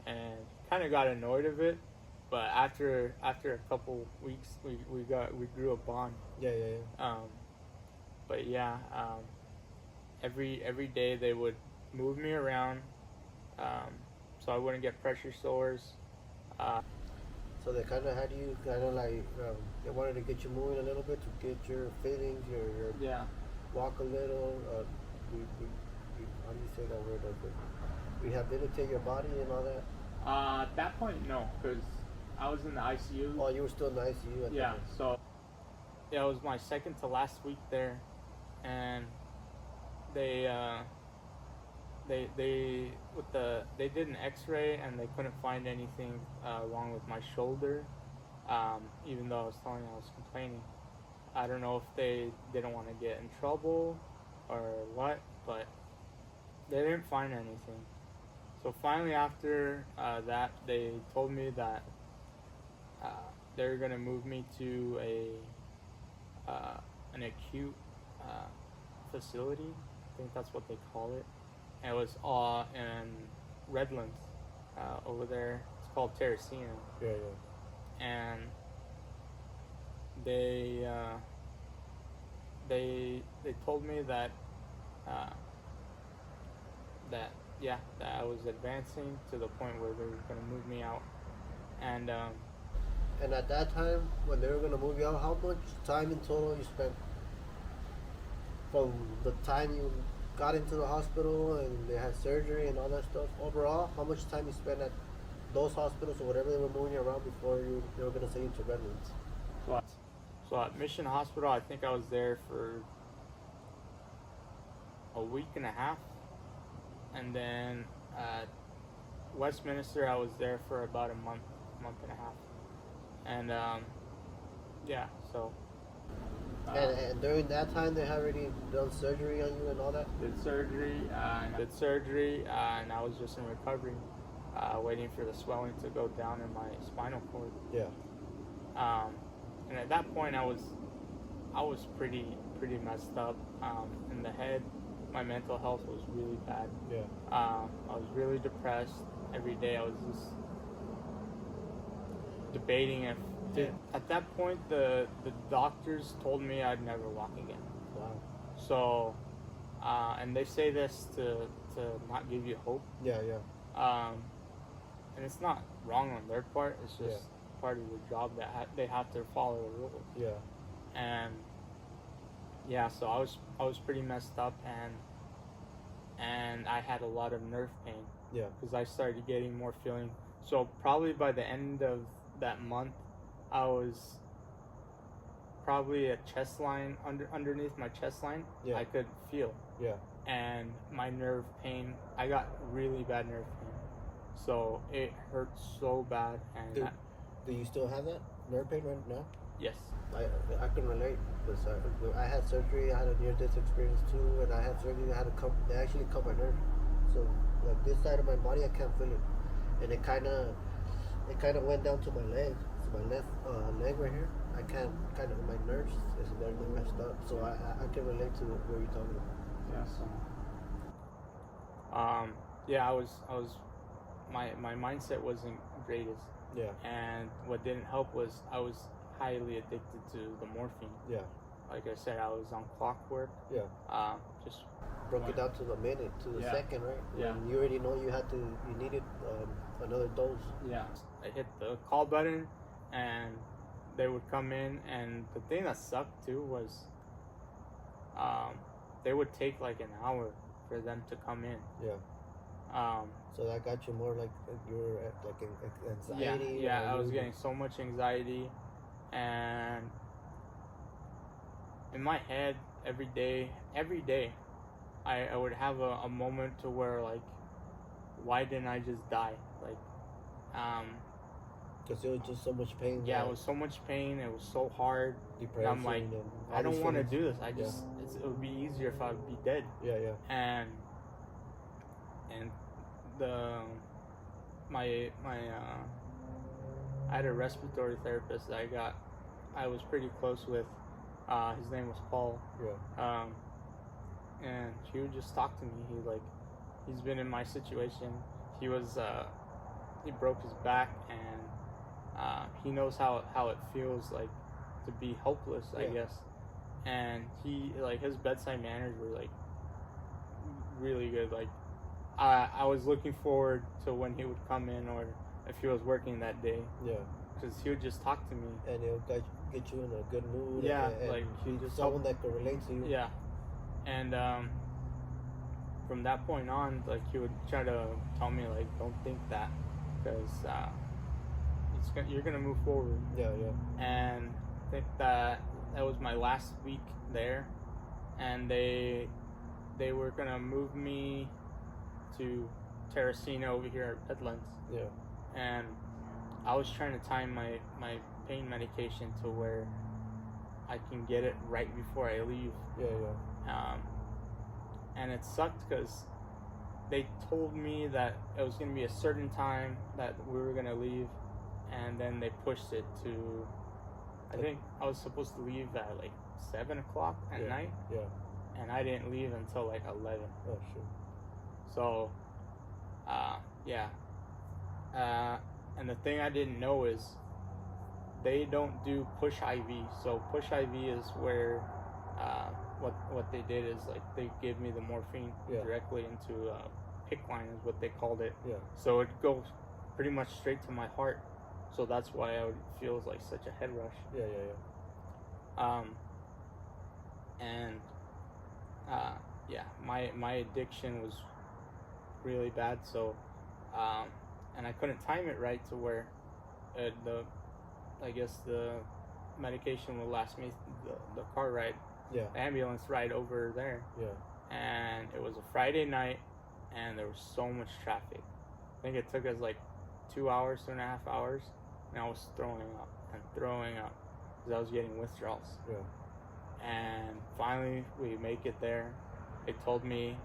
and kind of got annoyed of it, but after a couple weeks we grew a bond. Yeah. But yeah, every day they would move me around, so I wouldn't get pressure sores. So they kind of had you kind of like they wanted to get you moving a little bit to get your feelings, your Yeah. walk a little. How do you say that word? Rehabilitate your body and all that. At that point, no, because I was in the ICU. Oh, you were still in the ICU. At Yeah. that So yeah, it was my second to last week there, and they they did an X-ray and they couldn't find anything wrong with my shoulder, even though I was telling them I was complaining. I don't know if they didn't want to get in trouble or what, but they didn't find anything. So finally, after that, they told me that they're gonna move me to an acute facility. I think that's what they call it. And it was in Redlands over there. It's called Terracina. Yeah. And they told me that that I was advancing to the point where they were going to move me out. And And at that time, when they were gonna move you out, how much time in total you spent from the time you got into the hospital and they had surgery and all that stuff? Overall, how much time you spent at those hospitals or whatever they were moving you around before they were gonna send you to Redlands? so at Mission Hospital, I think I was there for a week and a half, and then at Westminster, I was there for about a month and a half, and yeah, so. And during that time, they had already done surgery on you and all that? Did surgery, and I was just in recovery, waiting for the swelling to go down in my spinal cord. Yeah. And at that point, I was pretty messed up in the head. My mental health was really bad. Yeah. I was really depressed. Every day I was just debating if. At that point, the doctors told me I'd never walk again. Wow. So, and they say this to not give you hope. Yeah. And it's not wrong on their part. It's just part of the job that they have to follow the rules. Yeah. And yeah, so I was pretty messed up, and I had a lot of nerve pain. Yeah. Because I started getting more feeling. So probably by the end of that month, I was probably a chest line underneath my chest line. Yeah. I could feel. Yeah. And my nerve pain, I got really bad nerve pain. So it hurt so bad. And Do you still have that nerve pain right now? yes. I can relate because I had surgery. I had a near-death experience too, and I had surgery. They actually cut my nerve. So like this side of my body, I can't feel it, and it kind of went down to my leg. So my left leg right here, I can't my nerves is very messed up. So I can relate to what you're talking about. Yeah. So. Yeah, I was. My mindset wasn't greatest. Yeah. And what didn't help was I was highly addicted to the morphine. Yeah. Like I said, I was on clockwork. Yeah. Just broke it down to the minute, to the second, right? Yeah. And you already know you needed another dose. Yeah. I hit the call button, and they would come in, and the thing that sucked too was, they would take like an hour for them to come in. Yeah. So that got you more like your anxiety. Yeah. I was getting so much anxiety, and in my head every day, I would have a moment to where like, why didn't I just die? Like, because it was just so much pain. Yeah, it was so much pain. It was so hard. Depression. I'm like, I don't want to do this. I just, it would be easier if I would be dead. Yeah. And I had a respiratory therapist that I was pretty close with. His name was Paul. Yeah. And he would just talk to me. He's been in my situation. He broke his back, and he knows how it feels like to be helpless, I guess. And his bedside manners were really good. I was looking forward to when he would come in, or if he was working that day. Yeah. because he would just talk to me. And it'll get you in a good mood. Yeah, and like he be just someone that could relate to you. Yeah, and from that point on, like he would try to tell me like, don't think that, because you're gonna move forward. Yeah. And I think that was my last week there, and they were gonna move me to Terracina over here at Edlands. Yeah. And I was trying to time my pain medication to where I can get it right before I leave. Yeah. And it sucked because they told me that it was going to be a certain time that we were going to leave, and then they pushed it to, I think I was supposed to leave at like 7 o'clock at night. Yeah. And I didn't leave until like 11. Oh, shit. So, yeah. And the thing I didn't know is they don't do push IV. So push IV is where what they did is like they gave me the morphine directly into PICC line is what they called it. Yeah. So it goes pretty much straight to my heart. So that's why I would feel like such a head rush. Yeah. And my addiction was really bad. So and I couldn't time it right to where I guess the medication will last me the car ride, the ambulance ride over there. Yeah. And it was a Friday night, and there was so much traffic. I think it took us like 2 hours, 2.5 hours, and I was throwing up because I was getting withdrawals. Yeah. And finally, we make it there. They told me,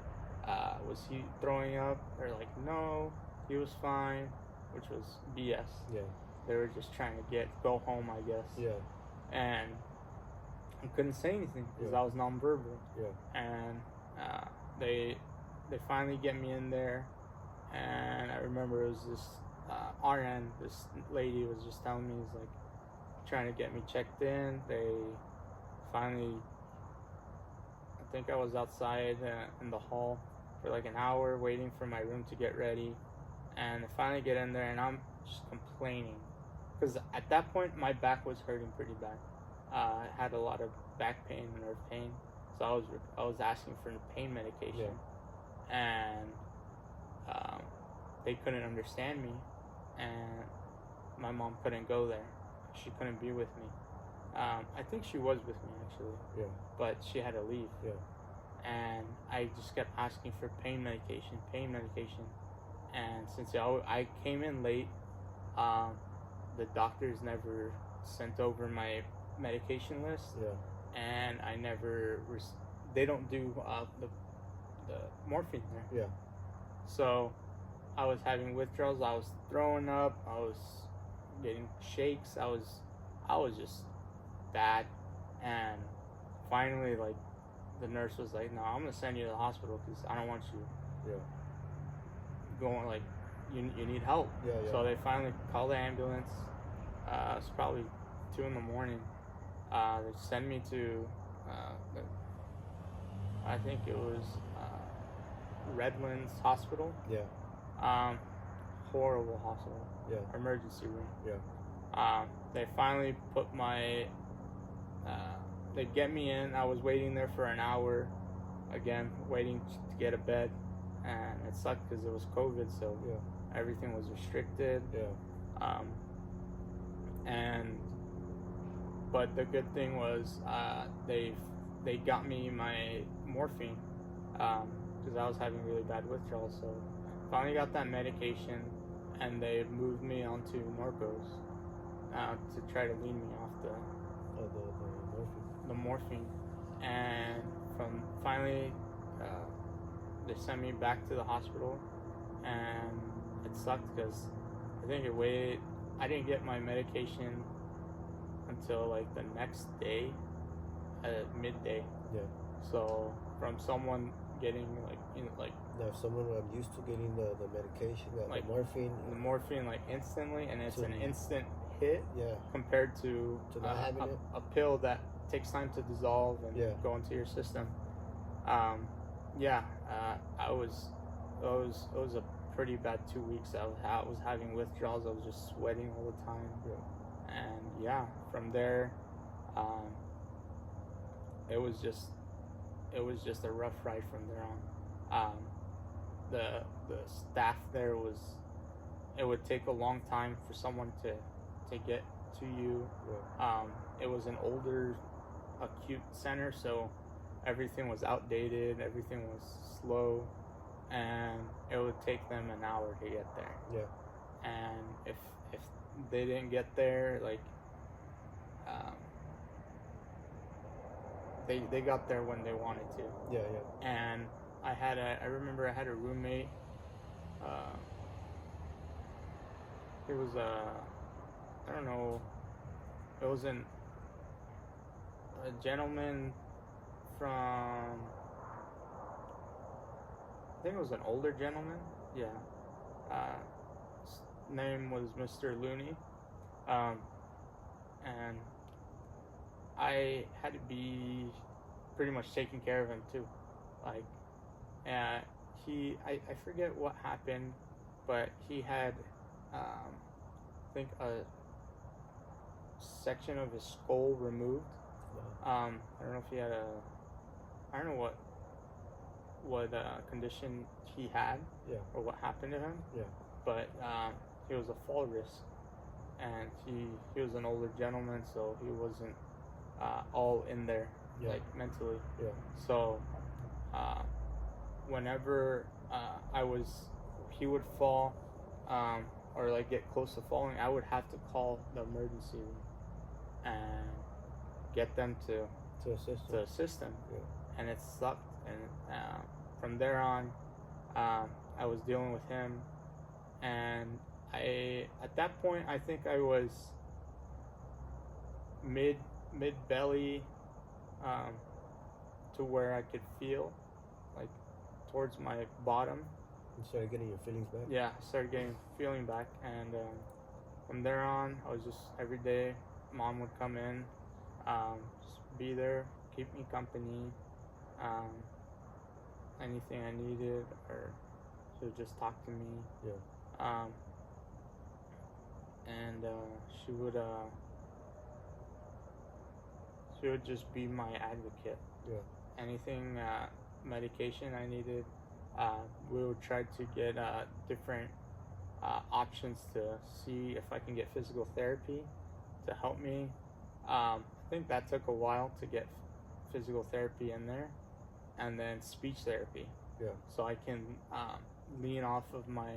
was he throwing up? They're like, no, he was fine, which was BS. Yeah. They were just trying to go home, I guess. Yeah. And I couldn't say anything because I was nonverbal. Yeah. And they finally get me in there, and I remember it was this RN, this lady was just telling me, is like trying to get me checked in. They finally, I think I was outside in the hall for like an hour waiting for my room to get ready, and I finally get in there, and I'm just complaining because at that point my back was hurting pretty bad. I had a lot of back pain and nerve pain, so I was asking for pain medication, and they couldn't understand me, and my mom couldn't go there. She couldn't be with me. I think she was with me actually, but she had to leave. And I just kept asking for pain medication, and since I came in late, the doctors never sent over my medication list, and I never they don't do the morphine there. So I was having withdrawals, I was throwing up, I was getting shakes, I was just bad. And finally, like, the nurse was like, no, I'm gonna send you to the hospital because I don't want you going, like, you need help. So they finally called the ambulance. It's probably 2 a.m. They sent me to I think it was Redlands Hospital. Horrible hospital. Emergency room. They finally put my they get me in. I was waiting there for an hour, again waiting to get a bed, and it sucked because it was COVID, so everything was restricted. But the good thing was they got me my morphine because I was having really bad withdrawals. So finally got that medication, and they moved me onto Norcos to try to wean me off the morphine. And from finally they sent me back to the hospital, and it sucked because I think I didn't get my medication until like the next day at midday. So from someone getting now if someone used to getting the medication, like the morphine like instantly, and it's an instant hit compared to not having a pill that takes time to dissolve and go into your system. It was a pretty bad 2 weeks. I was having withdrawals. I was just sweating all the time. And yeah, from there, um, it was just a rough ride from there on. The staff there was, it would take a long time for someone to get to you. Yeah. It was an older acute center, so everything was outdated, everything was slow, and it would take them an hour to get there. Yeah. And if they didn't get there, like, they got there when they wanted to. Yeah, yeah. And I remember I had a roommate. It was I don't know. It was a gentleman from, I think it was an older gentleman. Yeah. His name was Mr. Looney. And I had to be pretty much taking care of him too. Like, I forget what happened, but he had, I think, a section of his skull removed. I don't know if he had I don't know what condition he had. Yeah. Or what happened to him. Yeah. But he was a fall risk, and he was an older gentleman, so he wasn't all in there. Yeah. Like mentally. Yeah. So whenever he would fall, or like get close to falling, I would have to call the emergency room and get them to assist him. Yeah. And it sucked. And from there on, I was dealing with him, and at that point I think I was mid belly, to where I could feel like towards my bottom. You started getting your feelings back? Yeah, I started getting feeling back, and from there on, I was just every day. Mom would come in, just be there, keep me company, anything I needed, or she would just talk to me. Yeah. And she would just be my advocate. Yeah. Anything, medication I needed, we would try to get different options to see if I can get physical therapy to help me. I think that took a while to get physical therapy in there, and then speech therapy. Yeah. So I can lean off of my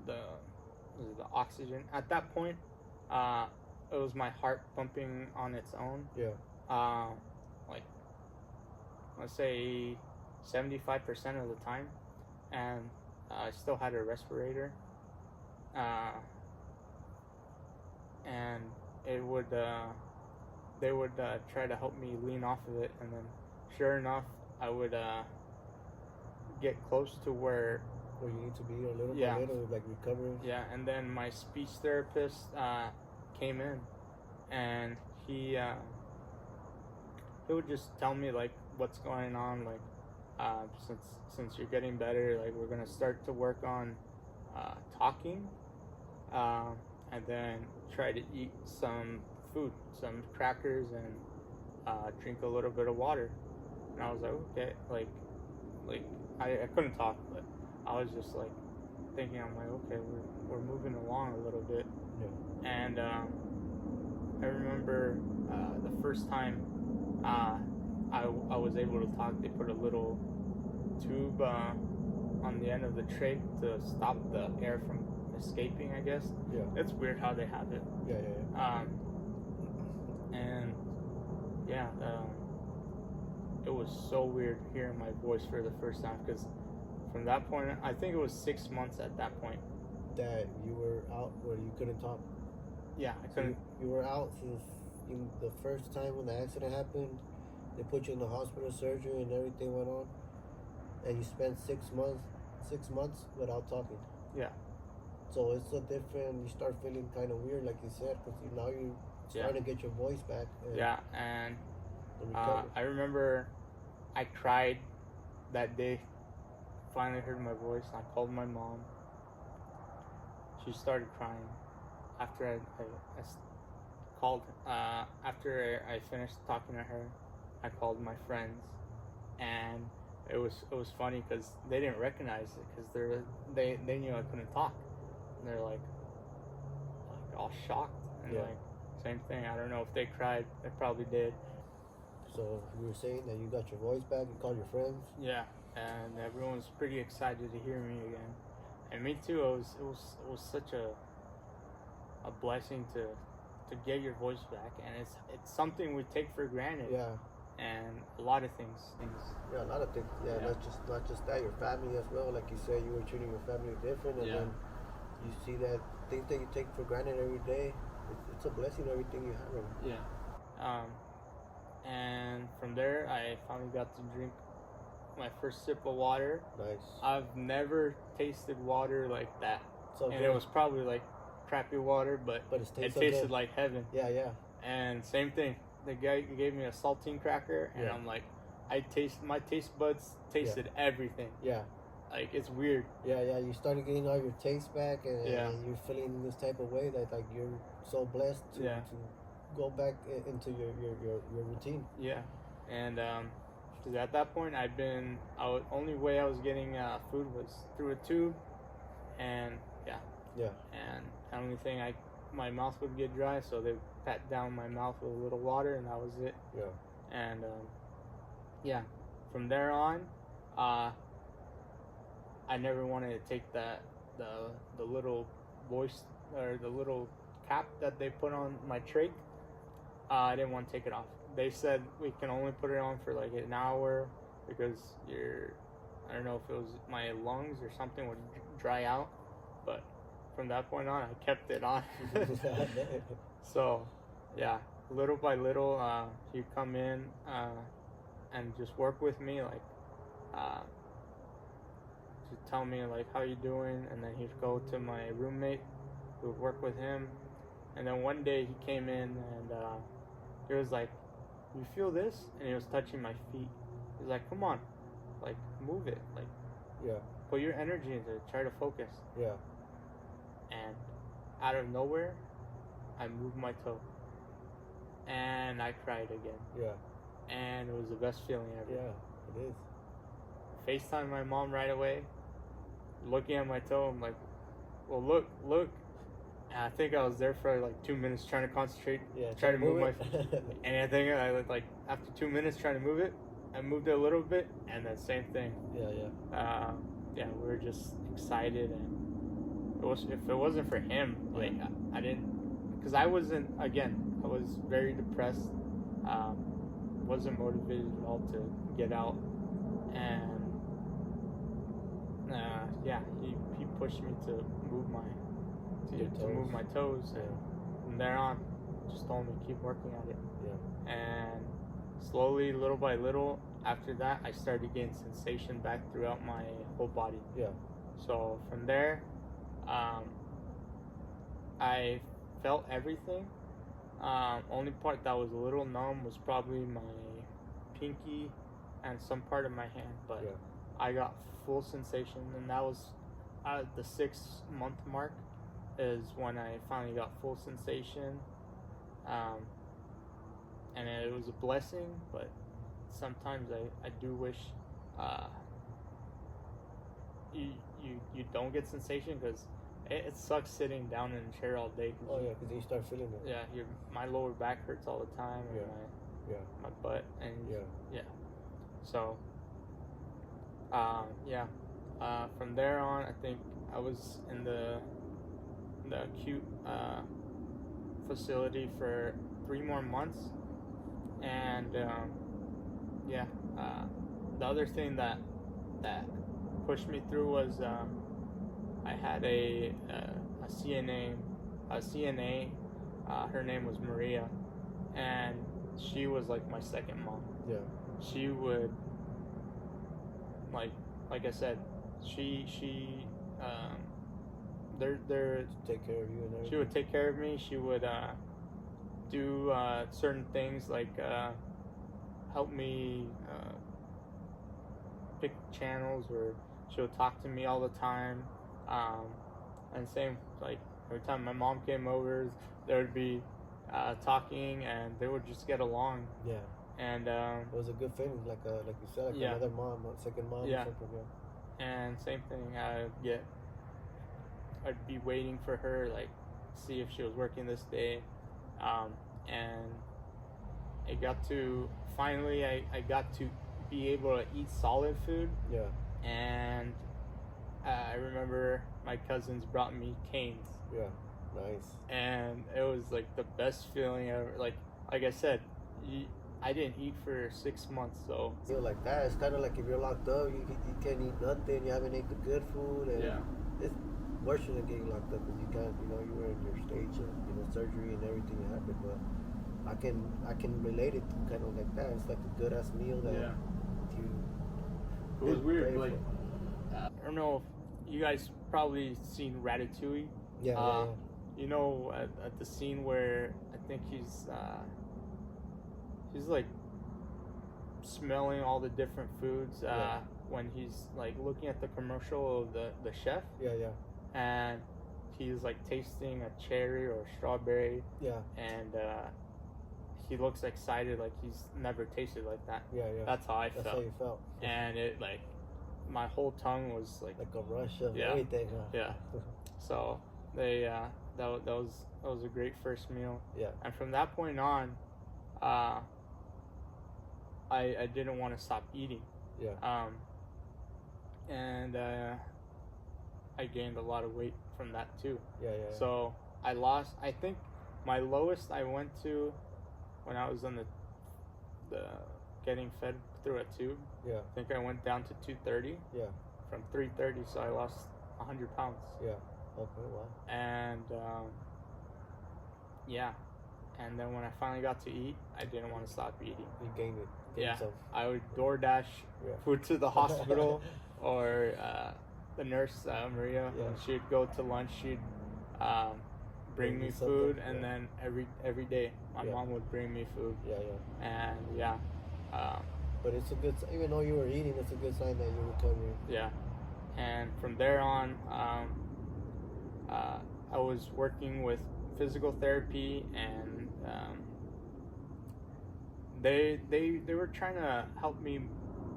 the oxygen. At that point, it was my heart pumping on its own. Yeah. Like, let's say 75% of the time, and I still had a respirator. And it would they would try to help me lean off of it, and then sure enough, I would get close to where you need to be a little bit later, like recovering. Yeah, and then my speech therapist came in, and he would just tell me like what's going on, like since you're getting better, like we're gonna start to work on talking, and then try to eat some food, some crackers, and drink a little bit of water. And I was like, okay, like I couldn't talk, but I was just like thinking, I'm like, okay, we're moving along a little bit. Yeah. And I remember the first time I was able to talk, they put a little tube on the end of the trach to stop the air from escaping, I guess. Yeah. It's weird how they have it. Yeah. And yeah, it was so weird hearing my voice for the first time, because from that point, I think it was 6 months at that point that you were out where you couldn't talk. Yeah, I couldn't. You were out since the first time when the accident happened. They put you in the hospital, surgery, and everything went on, and you spent 6 months without talking. Yeah. So it's a different. You start feeling kind of weird, like you said, because now you starting to get your voice back. And I remember I cried that day. Finally heard my voice. I called my mom. She started crying, after called, after I finished talking to her, I called my friends, and it was funny because they didn't recognize it because they knew I couldn't talk, and they're like all shocked, and Yeah. like same thing. I don't know if they cried. They probably did. So you were saying that you got your voice back. You called your friends. Yeah, and everyone was pretty excited to hear me again, and me too. It was such a blessing to get your voice back, and it's something we take for granted. Yeah. And a lot of things. Yeah, a lot of things. Yeah, Yeah. not just that. Your family as well. Like you said, you were treating your family different, and Yeah. then you see that things that you take for granted every day. It's a blessing. Everything you have. Yeah. And from there, I finally got to drink my first sip of water. Nice. I've never tasted water like that, So and good. it was probably like crappy water, but But it tastes so tasted good. like heaven. Yeah, yeah. And same thing, the guy gave me a saltine cracker, and Yeah. I'm like, my taste buds tasted everything. Yeah. Like it's weird. Yeah, yeah. You started getting all your taste back, and, Yeah. and you're feeling this type of way that like you're so blessed to, Yeah. to go back into your routine. Yeah, and because at that point only way I was getting food was through a tube, and Yeah. and the only thing my mouth would get dry, so they pat down my mouth with a little water, and that was it. Yeah. And yeah, from there on, I never wanted to take the little voice or the little cap that they put on my trach. I didn't want to take it off. They said we can only put it on for like an hour because I don't know if it was my lungs or something would dry out, but from that point on, I kept it on. So, yeah, little by little, he'd come in and just work with me, like to tell me like how you doing, and then he'd go to my roommate who would work with him, and then one day he came in and he was like, "You feel this?" And he was touching my feet. He's like, "Come on, like move it, like Yeah. put your energy into it, try to focus." Yeah. And out of nowhere, I moved my toe, and I cried again, Yeah. and it was the best feeling ever. Yeah. It is. FaceTime my mom right away, looking at my toe. I'm like, "Well, look." And I think I was there for like 2 minutes trying to concentrate, Yeah. trying to move my it. and I think I like after 2 minutes trying to move it, I moved it a little bit, and then same thing. Yeah. Yeah. Yeah, we were just excited, and if it wasn't for him, like I didn't, because I was very depressed, wasn't motivated at all to get out, and yeah, he pushed me to move my toes, Yeah. and from there on, just told me keep working at it. Yeah. And slowly, little by little, after that, I started getting sensation back throughout my whole body. Yeah. So from there, I felt everything. Only part that was a little numb was probably my pinky and some part of my hand, but Yeah. I got full sensation, and that was the 6-month mark is when I finally got full sensation. And it was a blessing, but sometimes I do wish you don't get sensation, because it sucks sitting down in a chair all day. Oh yeah, because you start feeling it. Yeah, my lower back hurts all the time, and Yeah. my butt, and Yeah. So from there on, I think I was in the acute facility for 3 more months, and the other thing that pushed me through was I had a CNA. Her name was Maria, and she was like my second mom. Yeah. She would, like I said, she Take care of you and everything. she would take care of me. She would do certain things like help me pick channels, or she would talk to me all the time. And same, like Every time my mom came over, they would be talking, and they would just get along. Yeah. And it was a good feeling, like you said, like another mom, second mom, yeah. or something. Yeah. And same thing, I'd be waiting for her, like, see if she was working this day, and I got to finally I got to be able to eat solid food. Yeah. And I remember my cousins brought me canes. Yeah. Nice. And it was like the best feeling ever. Like I said, I didn't eat for 6 months, so feel like that. It's kind of like if you're locked up, you can't eat nothing. You haven't ate the good food, and it's worse than getting locked up because you can't. You know, you were in your stage of surgery and everything happened, but I can relate it to kind of like that. It's like a good ass meal that you. It was weird. Like I don't know if you guys probably seen Ratatouille. Yeah. You know, at the scene where I think he's like smelling all the different foods when he's like looking at the commercial of the chef. Yeah. And he's like tasting a cherry or a strawberry. Yeah. And he looks excited, like he's never tasted like that. Yeah. That's how I felt. That's how you felt. And it like my whole tongue was like a rush of everything. Huh? Yeah. So they that was a great first meal. Yeah. And from that point on, I didn't want to stop eating. Yeah. And I gained a lot of weight from that too. Yeah. So I think my lowest I went to when I was on the getting fed through a tube. Yeah. I think I went down to 230. Yeah. From 330, so I lost 100 pounds. Yeah. Okay. Wow. And and then when I finally got to eat, I didn't want to stop eating. You gained it. I would DoorDash food to the hospital, or the nurse Maria, when she'd go to lunch, she'd bring me food, and then every day my mom would bring me food. And but it's a good, even though you were eating, it's a good sign that you're recovering. Yeah. And from there on, I was working with physical therapy, and they were trying to help me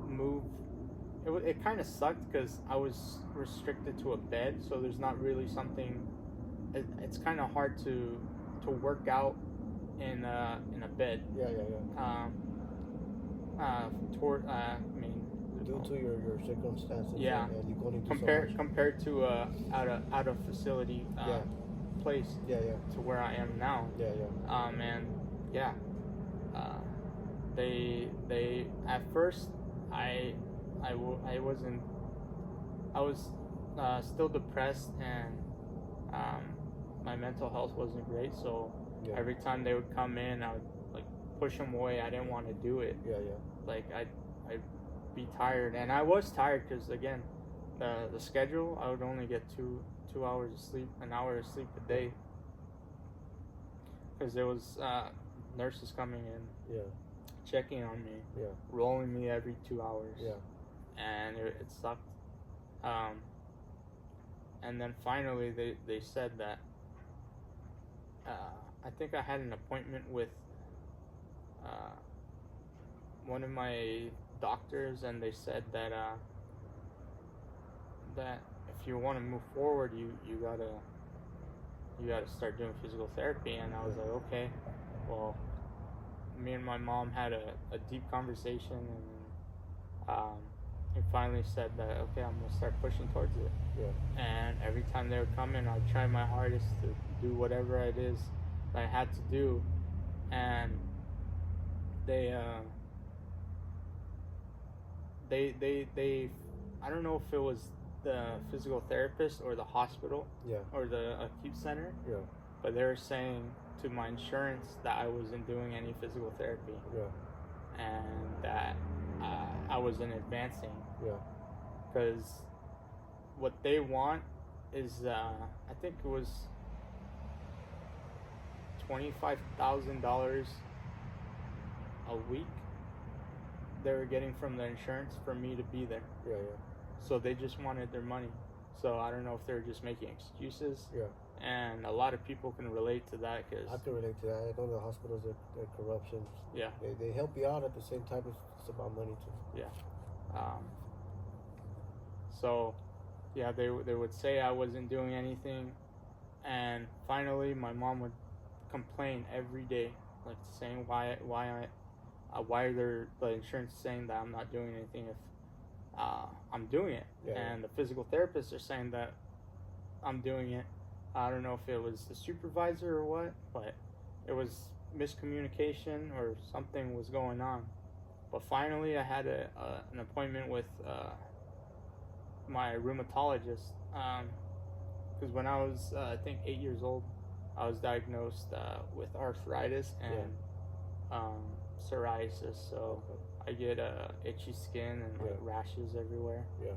move. It kind of sucked because I was restricted to a bed, so there's not really something. It's kind of hard to work out in a bed. Due to your circumstances. Yeah. And you going into compared to out of facility place. To where I am now. They at first I was still depressed, and my mental health wasn't great, so every time they would come in, I would like push them away. I didn't want to do it. Like I'd be tired, and I was tired because again, the schedule, I would only get two hours of sleep, an hour of sleep a day, because there was nurses coming in, checking on me, rolling me every 2 hours, and it sucked. And then finally they said that I think I had an appointment with one of my doctors, and they said that that if you want to move forward, you gotta start doing physical therapy. And I was like, okay. Well, me and my mom had a deep conversation, and he finally said that, okay, I'm gonna start pushing towards it. And every time they would come in, I'd try my hardest to do whatever it is that I had to do. And they I don't know if it was the physical therapist or the hospital or the acute center, but they were saying to my insurance that I wasn't doing any physical therapy, and that I wasn't advancing, because what they want is I think it was $25,000 a week they were getting from the insurance for me to be there. So they just wanted their money. So I don't know if they're just making excuses. and a lot of people can relate to that because I can relate to that. I know the hospitals are corruption. yeah, They help you out at the same time. It's about money too. yeah. So yeah, they would say I wasn't doing anything, and finally my mom would complain every day, like saying why are the insurance saying that I'm not doing anything if I'm doing it, and the physical therapists are saying that I'm doing it. I don't know if it was the supervisor or what, but it was miscommunication or something was going on. But finally, I had an appointment with my rheumatologist because when I was I think 8 years old, I was diagnosed with arthritis and psoriasis. So I get itchy skin and like rashes everywhere. Yeah.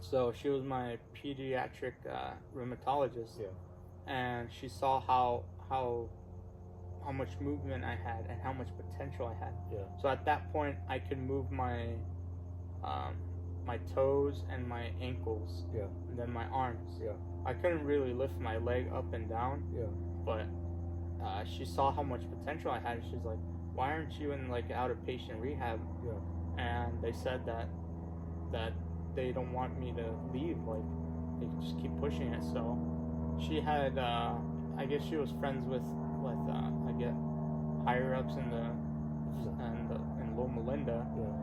So she was my pediatric rheumatologist. Yeah. And she saw how much movement I had and how much potential I had. Yeah. So at that point, I could move my my toes and my ankles. Yeah. And then my arms. Yeah. I couldn't really lift my leg up and down. Yeah. But she saw how much potential I had. She's like, "Why aren't you in like outpatient rehab?" Yeah. And they said that they don't want me to leave. Like they just keep pushing it. So she had, I guess she was friends with I get higher ups in Loma Linda. Yeah.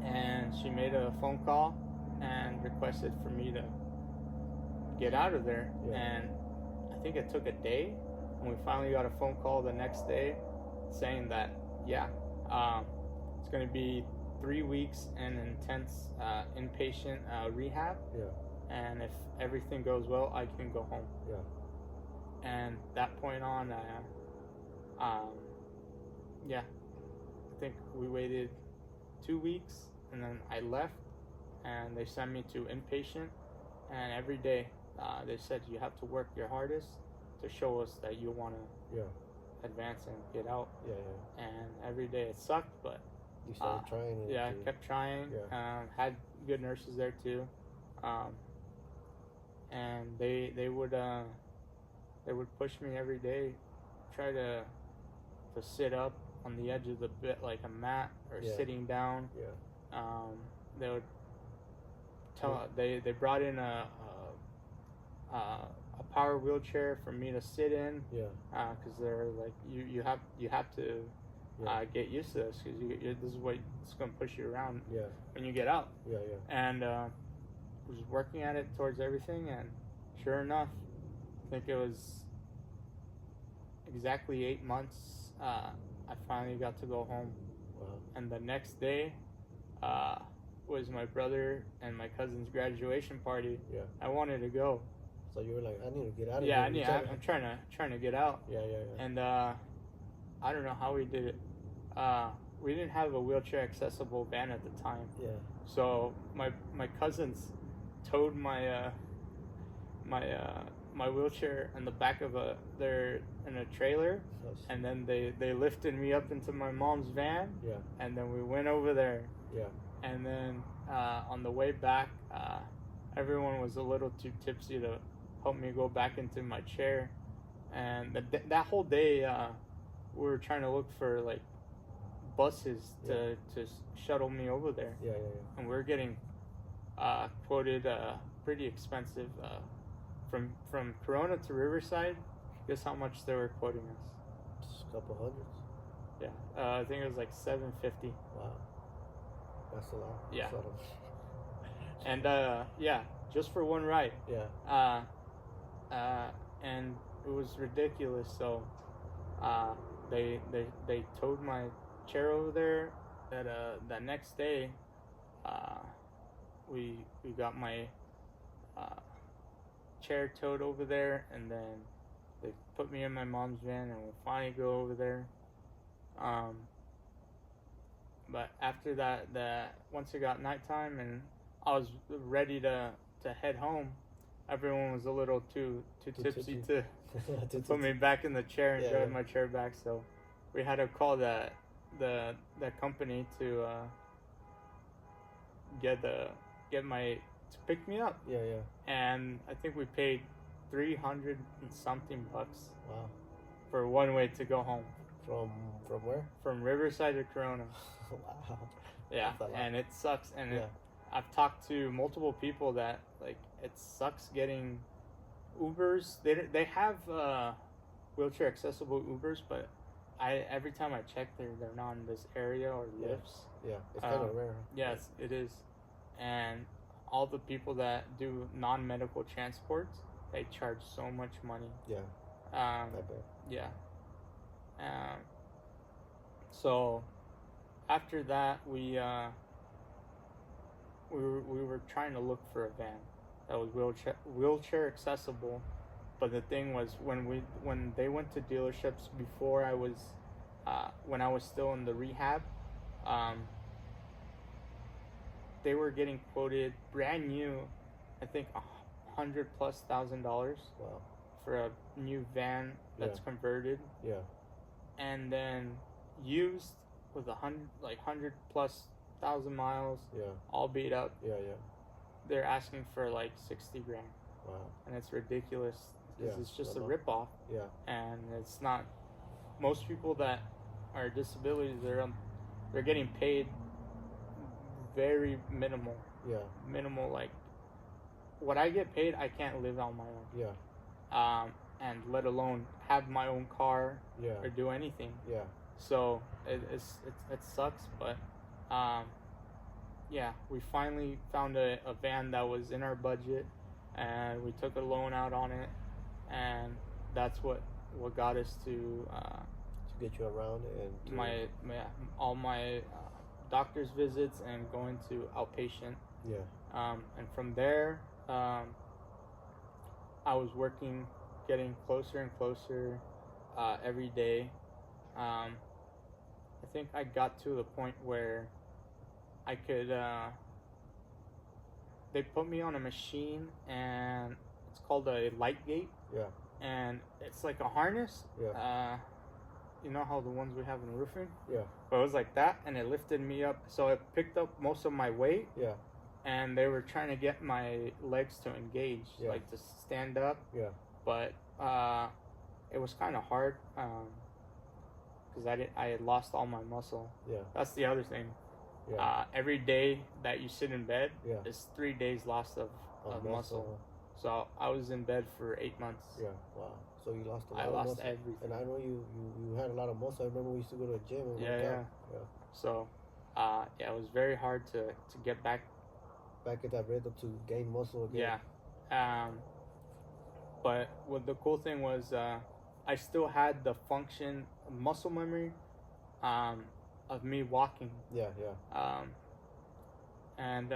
And she made a phone call and requested for me to get out of there. Yeah. And I think it took a day, and we finally got a phone call the next day saying that it's going to be 3 weeks in intense inpatient rehab. Yeah. And if everything goes well, I can go home. Yeah. And that point on, I think we waited 2 weeks, and then I left, and they sent me to inpatient. And every day, they said you have to work your hardest to show us that you want to advance and get out. Yeah, yeah. And every day it sucked, but you started trying. Yeah, I kept trying. Yeah. Had good nurses there too, and they would push me every day, try to sit up on the edge of the bed like a mat or sitting down. Yeah. They would tell they brought in a power wheelchair for me to sit in. Yeah. Because they're like you have to get used to this because this is what's going to push you around. Yeah. When you get out. Yeah, yeah. And was working at it towards everything, and sure enough, I think it was exactly 8 months. I finally got to go home. Wow. And the next day was my brother and my cousin's graduation party. Yeah. I wanted to go. So you were like, I need to get out of here. Yeah, I'm trying to get out. Yeah, yeah, yeah. And I don't know how we did it. We didn't have a wheelchair accessible van at the time. Yeah. So my cousins towed my my wheelchair in the back of they're in a trailer, and then they lifted me up into my mom's van. Yeah. And then we went over there. Yeah. And then on the way back, everyone was a little too tipsy to help me go back into my chair. And that whole day, we were trying to look for like buses to shuttle me over there. Yeah, yeah, yeah. And we were getting quoted pretty expensive from Corona to Riverside. Guess how much they were quoting us? Just a couple hundreds. Yeah, I think it was like $750. Wow, that's a lot. Yeah. That's a lot. And just for one ride. Yeah. And it was ridiculous. So they towed my chair over there. That next day, we got my chair towed over there, and then they put me in my mom's van, and we finally go over there. But after that, once it got nighttime and I was ready to head home, everyone was a little too tipsy to put me back in the chair and drive my chair back. So we had to call that company to pick me up. Yeah, yeah. And I think we paid $300 and something bucks Wow. for one way to go home From where? from Riverside to Corona. Wow. Yeah, That's a lot. and it sucks. And Yeah. I've talked to multiple people that like it sucks getting Ubers. They have wheelchair accessible Ubers, but every time I check, they're not in this area or Yeah. lifts. Yeah, it's kind of rare. Yes, it is. And all the people that do non-medical transports, they charge so much money. Yeah. I bet. Yeah. So after that, we were trying to look for a van that was wheelchair accessible. But the thing was, when they went to dealerships before when I was still in the rehab, they were getting quoted brand new, I think $100,000+. Wow. For a new van that's converted. Yeah. And then used with 100,000+ miles. Yeah. All beat up. Yeah. They're asking for like $60,000. Wow. And it's ridiculous. Because it's just a ripoff. Yeah. And it's not. Most people that are disabilities, they're getting paid very minimal. Yeah. Minimal, like what I get paid, I can't live on my own. Yeah. And let alone have my own car. Yeah. Or do anything. Yeah. So it sucks, but yeah, we finally found a van that was in our budget, and we took a loan out on it, and that's what got us to get you around and all my doctor's visits and going to outpatient. Yeah. And from there, I was working, getting closer and closer every day. I think I got to the point where I could. They put me on a machine, and it's called a light gate. Yeah. And it's like a harness. Yeah. You know how the ones we have in roofing? Yeah. But it was like that, and it lifted me up. So it picked up most of my weight. Yeah. And they were trying to get my legs to engage, like to stand up. Yeah. But it was kind of hard because I had lost all my muscle. Yeah. That's the other thing. Yeah. Every day that you sit in bed Yeah. is 3 days lost of muscle. So I was in bed for 8 months. Yeah. Wow. So you lost a lot I of lost muscle. everything. And I know you had a lot of muscle. I remember we used to go to the gym and work out. Yeah. So it was very hard to get back at that rhythm to gain muscle again. Yeah. But what the cool thing was, I still had the function, muscle memory, of me walking. Yeah. And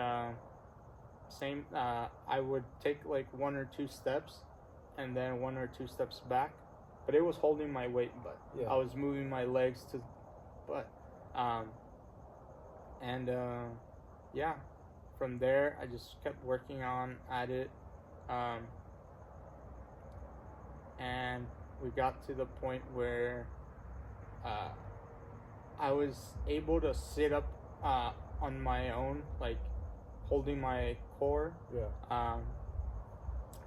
same, I would take like 1 or 2 steps, and then 1 or 2 steps back, but it was holding my weight. But I was moving my legs yeah. From there, I just kept working at it, and we got to the point where I was able to sit up on my own, like holding my core. Yeah.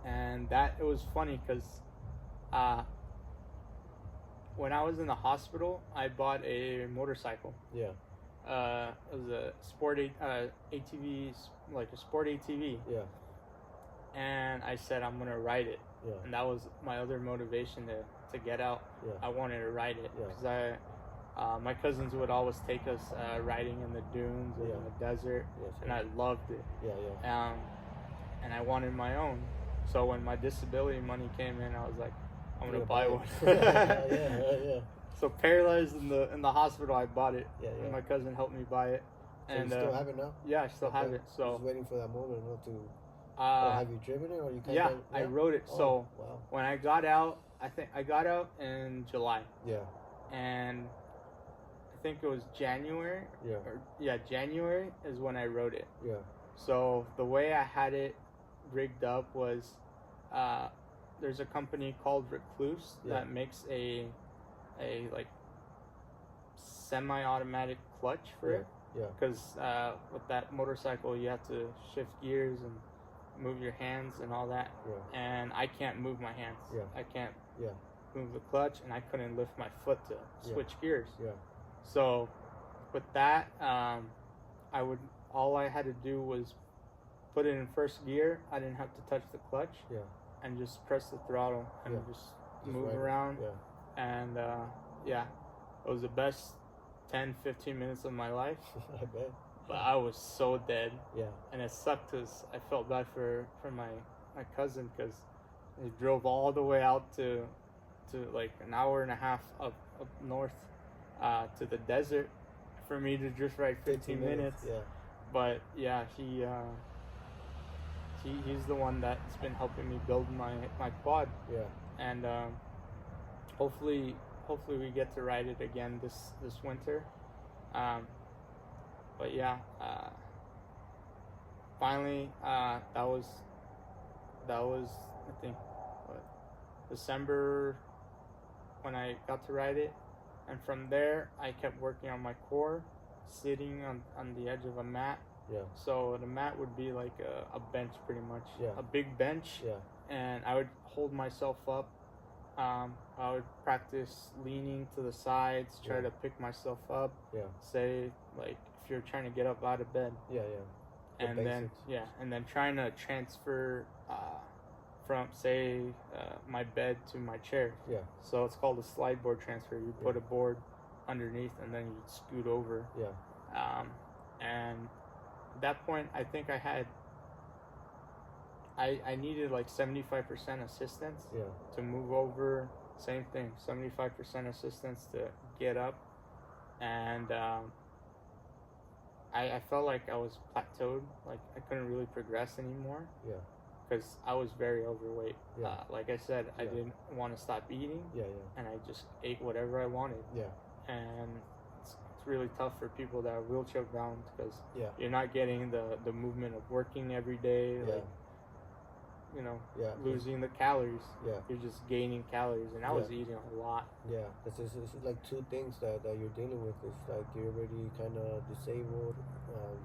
And it was funny because when I was in the hospital, I bought a motorcycle. Yeah. It was a sport ATV, like a sport ATV. Yeah. And I said I'm gonna ride it. Yeah. And that was my other motivation to get out. Yeah. I wanted to ride it Yeah. because my cousins would always take us riding in the dunes and in the desert, and I loved it. Yeah. And I wanted my own. So when my disability money came in, I was like, I'm gonna buy one. Yeah. So paralyzed in the hospital, I bought it. Yeah. And my cousin helped me buy it. So and you still have it now? Yeah, I still have it. So just waiting for that moment, to. Have you driven it, or you? I rode it. So wow. When I got out, I think I got out in July. Yeah. And I think it was January. Yeah. January is when I rode it. Yeah. So the way I had it rigged up was, there's a company called Recluse that makes a like semi-automatic clutch for it. Yeah. Because with that motorcycle, you have to shift gears and move your hands and all that. Yeah. And I can't move my hands. Yeah. I can't Yeah. move the clutch, and I couldn't lift my foot to switch gears. Yeah. So with that, all I had to do was put it in first gear. I didn't have to touch the clutch. Yeah. And just press the throttle and just move around. Yeah. And it was the best 10-15 minutes of my life. I bet. But I was so dead. Yeah. And it sucked because I felt bad for my cousin, because he drove all the way out to like an hour and a half up north to the desert for me to just ride 15 minutes. Yeah. But yeah, he's the one that's been helping me build my quad. Yeah. And hopefully we get to ride it again this winter. But yeah, finally that was I think December when I got to ride it. And from there I kept working on my core, sitting on the edge of a mat. Yeah. So the mat would be like a bench, pretty much. Yeah. A big bench. Yeah. And I would hold myself up. I would practice leaning to the sides, try to pick myself up. Yeah. Say, like, if you're trying to get up out of bed. Yeah, yeah. And then trying to transfer from, say, my bed to my chair. Yeah. So it's called a slide board transfer. You put a board underneath and then you scoot over. Yeah. And at that point, I think I needed like 75% assistance to move over. Same thing, 75% assistance to get up. And I felt like I was plateaued, like I couldn't really progress anymore. Yeah. Because I was very overweight. Yeah. Like I said, I didn't want to stop eating. Yeah, yeah. And I just ate whatever I wanted. Yeah. And it's really tough for people that are wheelchair bound, because you're not getting the movement of working every day. Like, you know, losing the calories. Yeah. You're just gaining calories, and I was eating a lot. Yeah, because it's like two things that you're dealing with. It's like you're already kind of disabled,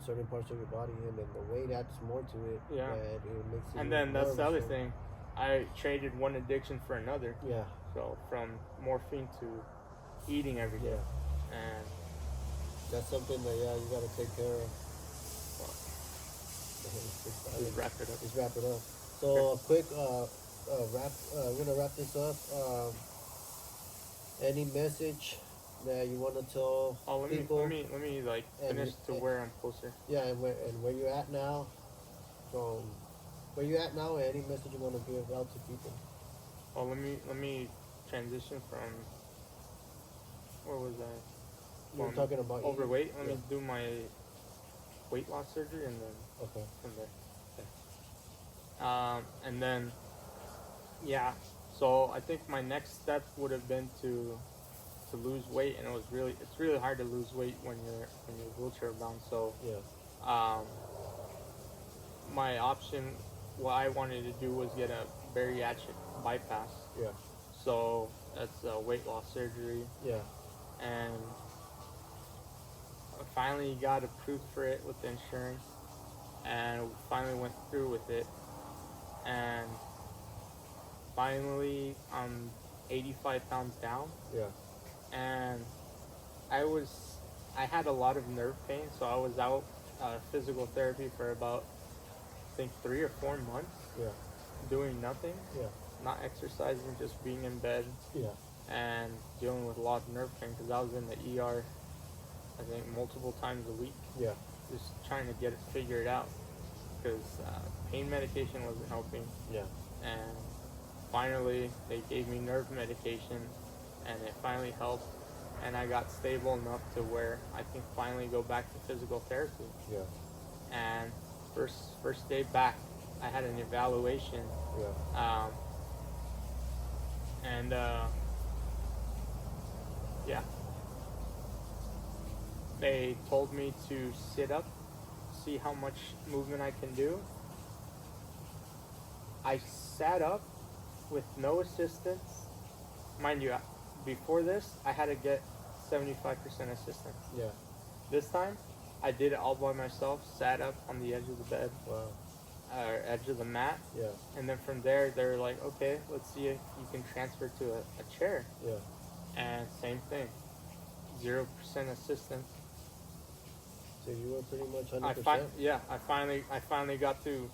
certain parts of your body, and then the weight adds more to it. Yeah. And it makes it. And then that's the other thing. I traded one addiction for another. Yeah. So from morphine to eating every day. And that's something that you gotta take care of. Let's wrap it up. Let's wrap it up. So a quick wrap. We're gonna wrap this up. Any message that you want to tell people? Let me like finish to where I'm closer. Yeah, and where you're at now. From where you're at now, and any message you want to give out to people. Well, let me transition from, where was I? You were talking about overweight. Let me do my weight loss surgery, and then from there. And then, so I think my next step would have been to lose weight, and it's really hard to lose weight when you're wheelchair bound. So my option, what I wanted to do was get a bariatric bypass. Yeah. So that's a weight loss surgery. Yeah. And I finally got approved for it with the insurance, and finally went through with it. And finally, I'm 85 pounds down. Yeah. And I had a lot of nerve pain, so I was out physical therapy for about, I think, 3 or 4 months. Yeah. Doing nothing. Yeah. Not exercising, just being in bed. Yeah. And dealing with a lot of nerve pain, because I was in the ER, I think, multiple times a week. Yeah. Just trying to get it figured out, because pain medication wasn't helping. Yeah. And finally, they gave me nerve medication, and it finally helped. And I got stable enough to where I can finally go back to physical therapy. Yeah. And first day back, I had an evaluation. Yeah. And they told me to sit up, see how much movement I can do. I sat up with no assistance. Mind you, before this, I had to get 75% assistance. Yeah. This time, I did it all by myself, sat up on the edge of the bed. Wow. or edge of the mat. Yeah. And then from there, they're like, okay, let's see if you can transfer to a chair. Yeah. And same thing, 0% assistance. So you were pretty much 100%. I finally got to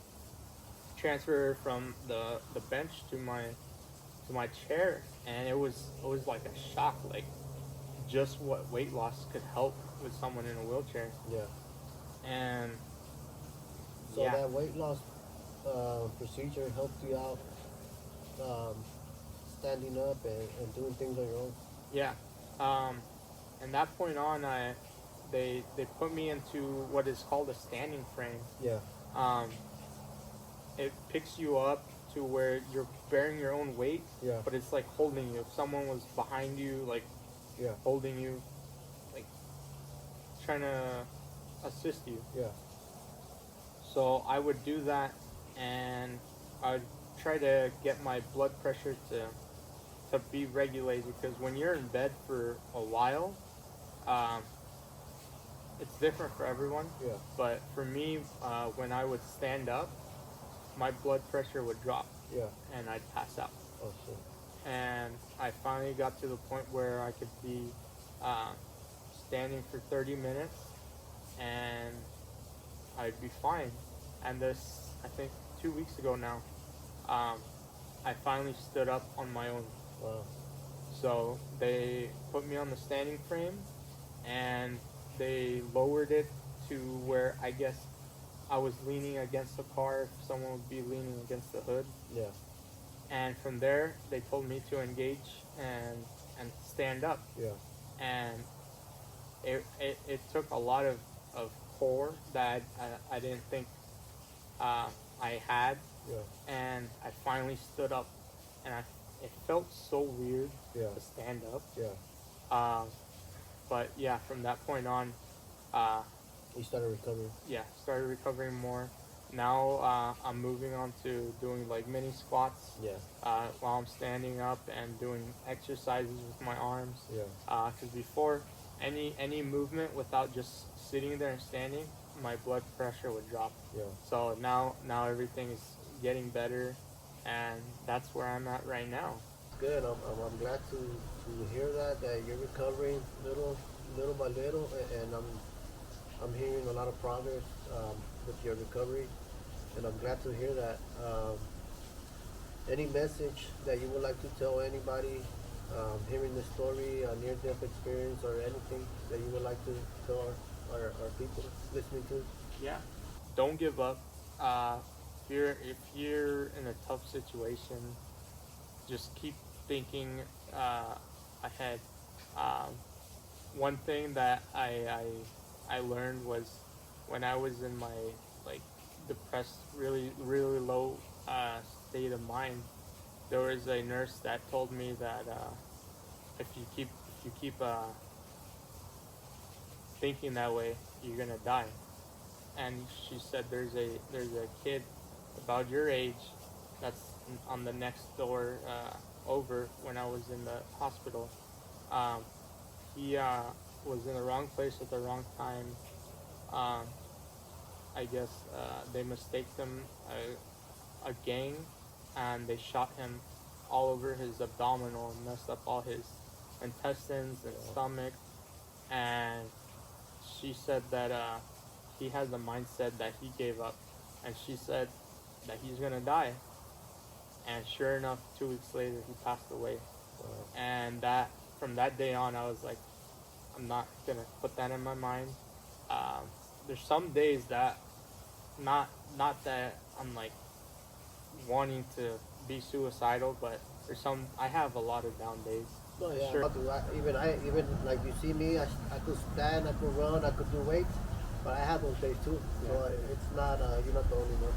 transfer from the bench to my chair, and it was like a shock, like just what weight loss could help with someone in a wheelchair. Yeah. And So that weight loss procedure helped you out standing up and doing things on your own. Yeah. And that point on, they put me into what is called a standing frame. Yeah. It picks you up to where you're bearing your own weight, Yeah. but it's like holding you. If someone was behind you, like Yeah. holding you, like trying to assist you. Yeah. So I would do that, and I'd try to get my blood pressure to be regulated, because when you're in bed for a while, it's different for everyone. Yeah. But for me, when I would stand up, my blood pressure would drop, Yeah. and I'd pass out. Oh shit. And I finally got to the point where I could be standing for 30 minutes, and I'd be fine. And this, I think, 2 weeks ago now, I finally stood up on my own. Wow. So they put me on the standing frame, and they lowered it to where I guess I was leaning against the car if someone would be leaning against the hood. Yeah. And from there, they told me to engage and stand up. Yeah. And it took a lot of core that I didn't think I had. Yeah. And I finally stood up, and it felt so weird Yeah. to stand up. Yeah. But yeah, from that point on, You started recovering. started recovering more. Now I'm moving on to doing like mini squats Yeah. while I'm standing up, and doing exercises with my arms. Yeah. Because before, any movement without just sitting there and standing, my blood pressure would drop. Yeah. So now everything is getting better, and that's where I'm at right now. Good. I'm glad to hear that you're recovering little by little, and I'm hearing a lot of progress with your recovery, and I'm glad to hear that. Any message that you would like to tell anybody hearing the story, a near-death experience, or anything that you would like to tell our people listening to? Yeah. Don't give up. If you're in a tough situation, just keep thinking ahead. One thing that I learned was when I was in my like depressed, really low state of mind, there was a nurse that told me that if you keep thinking that way, you're gonna die. And she said there's a kid about your age that's on the next door over when I was in the hospital. He was in the wrong place at the wrong time. I guess they mistaked him a gang, and they shot him all over his abdominal and messed up all his intestines and stomach. And she said that he had the mindset that he gave up, and she said that he's gonna die. And sure enough, 2 weeks later, he passed away. Wow. And that from that day on, I was like, I'm not gonna put that in my mind. There's some days that not that I'm like wanting to be suicidal, but I have a lot of down days. No, yeah. Sure. Even like you see me, I could stand, I could run, I could do weights, but I have those days too. Yeah. So it's not you're not the only one.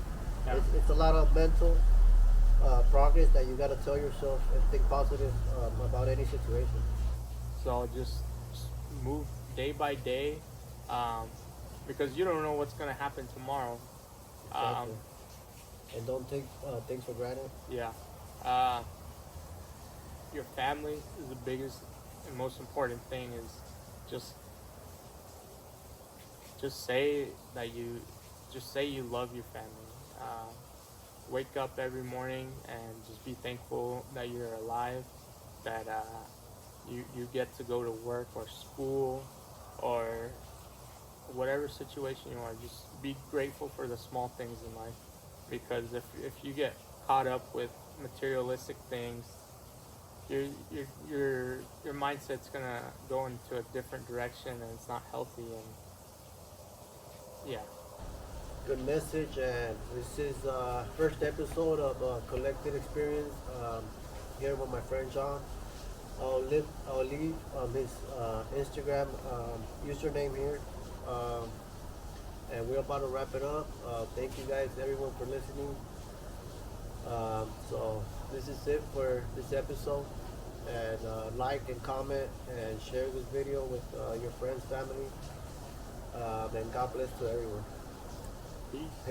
Yeah. It's a lot of mental progress that you got to tell yourself and think positive about any situation. So just move day by day, because you don't know what's gonna happen tomorrow. Exactly. And don't take things for granted. Yeah. Your family is the biggest and most important thing. Is just say you love your family. wake up every morning and just be thankful that you're alive, that you get to go to work or school or whatever situation you are. Just be grateful for the small things in life, because if you get caught up with materialistic things, your mindset's gonna go into a different direction, and it's not healthy. And yeah. Good message, and this is first episode of Collected Experience here with my friend John. I'll leave his Instagram username here, um, and we're about to wrap it up. Thank you guys, everyone, for listening. So this is it for this episode, and like and comment and share this video with your friends, family, and God bless to everyone. Peace.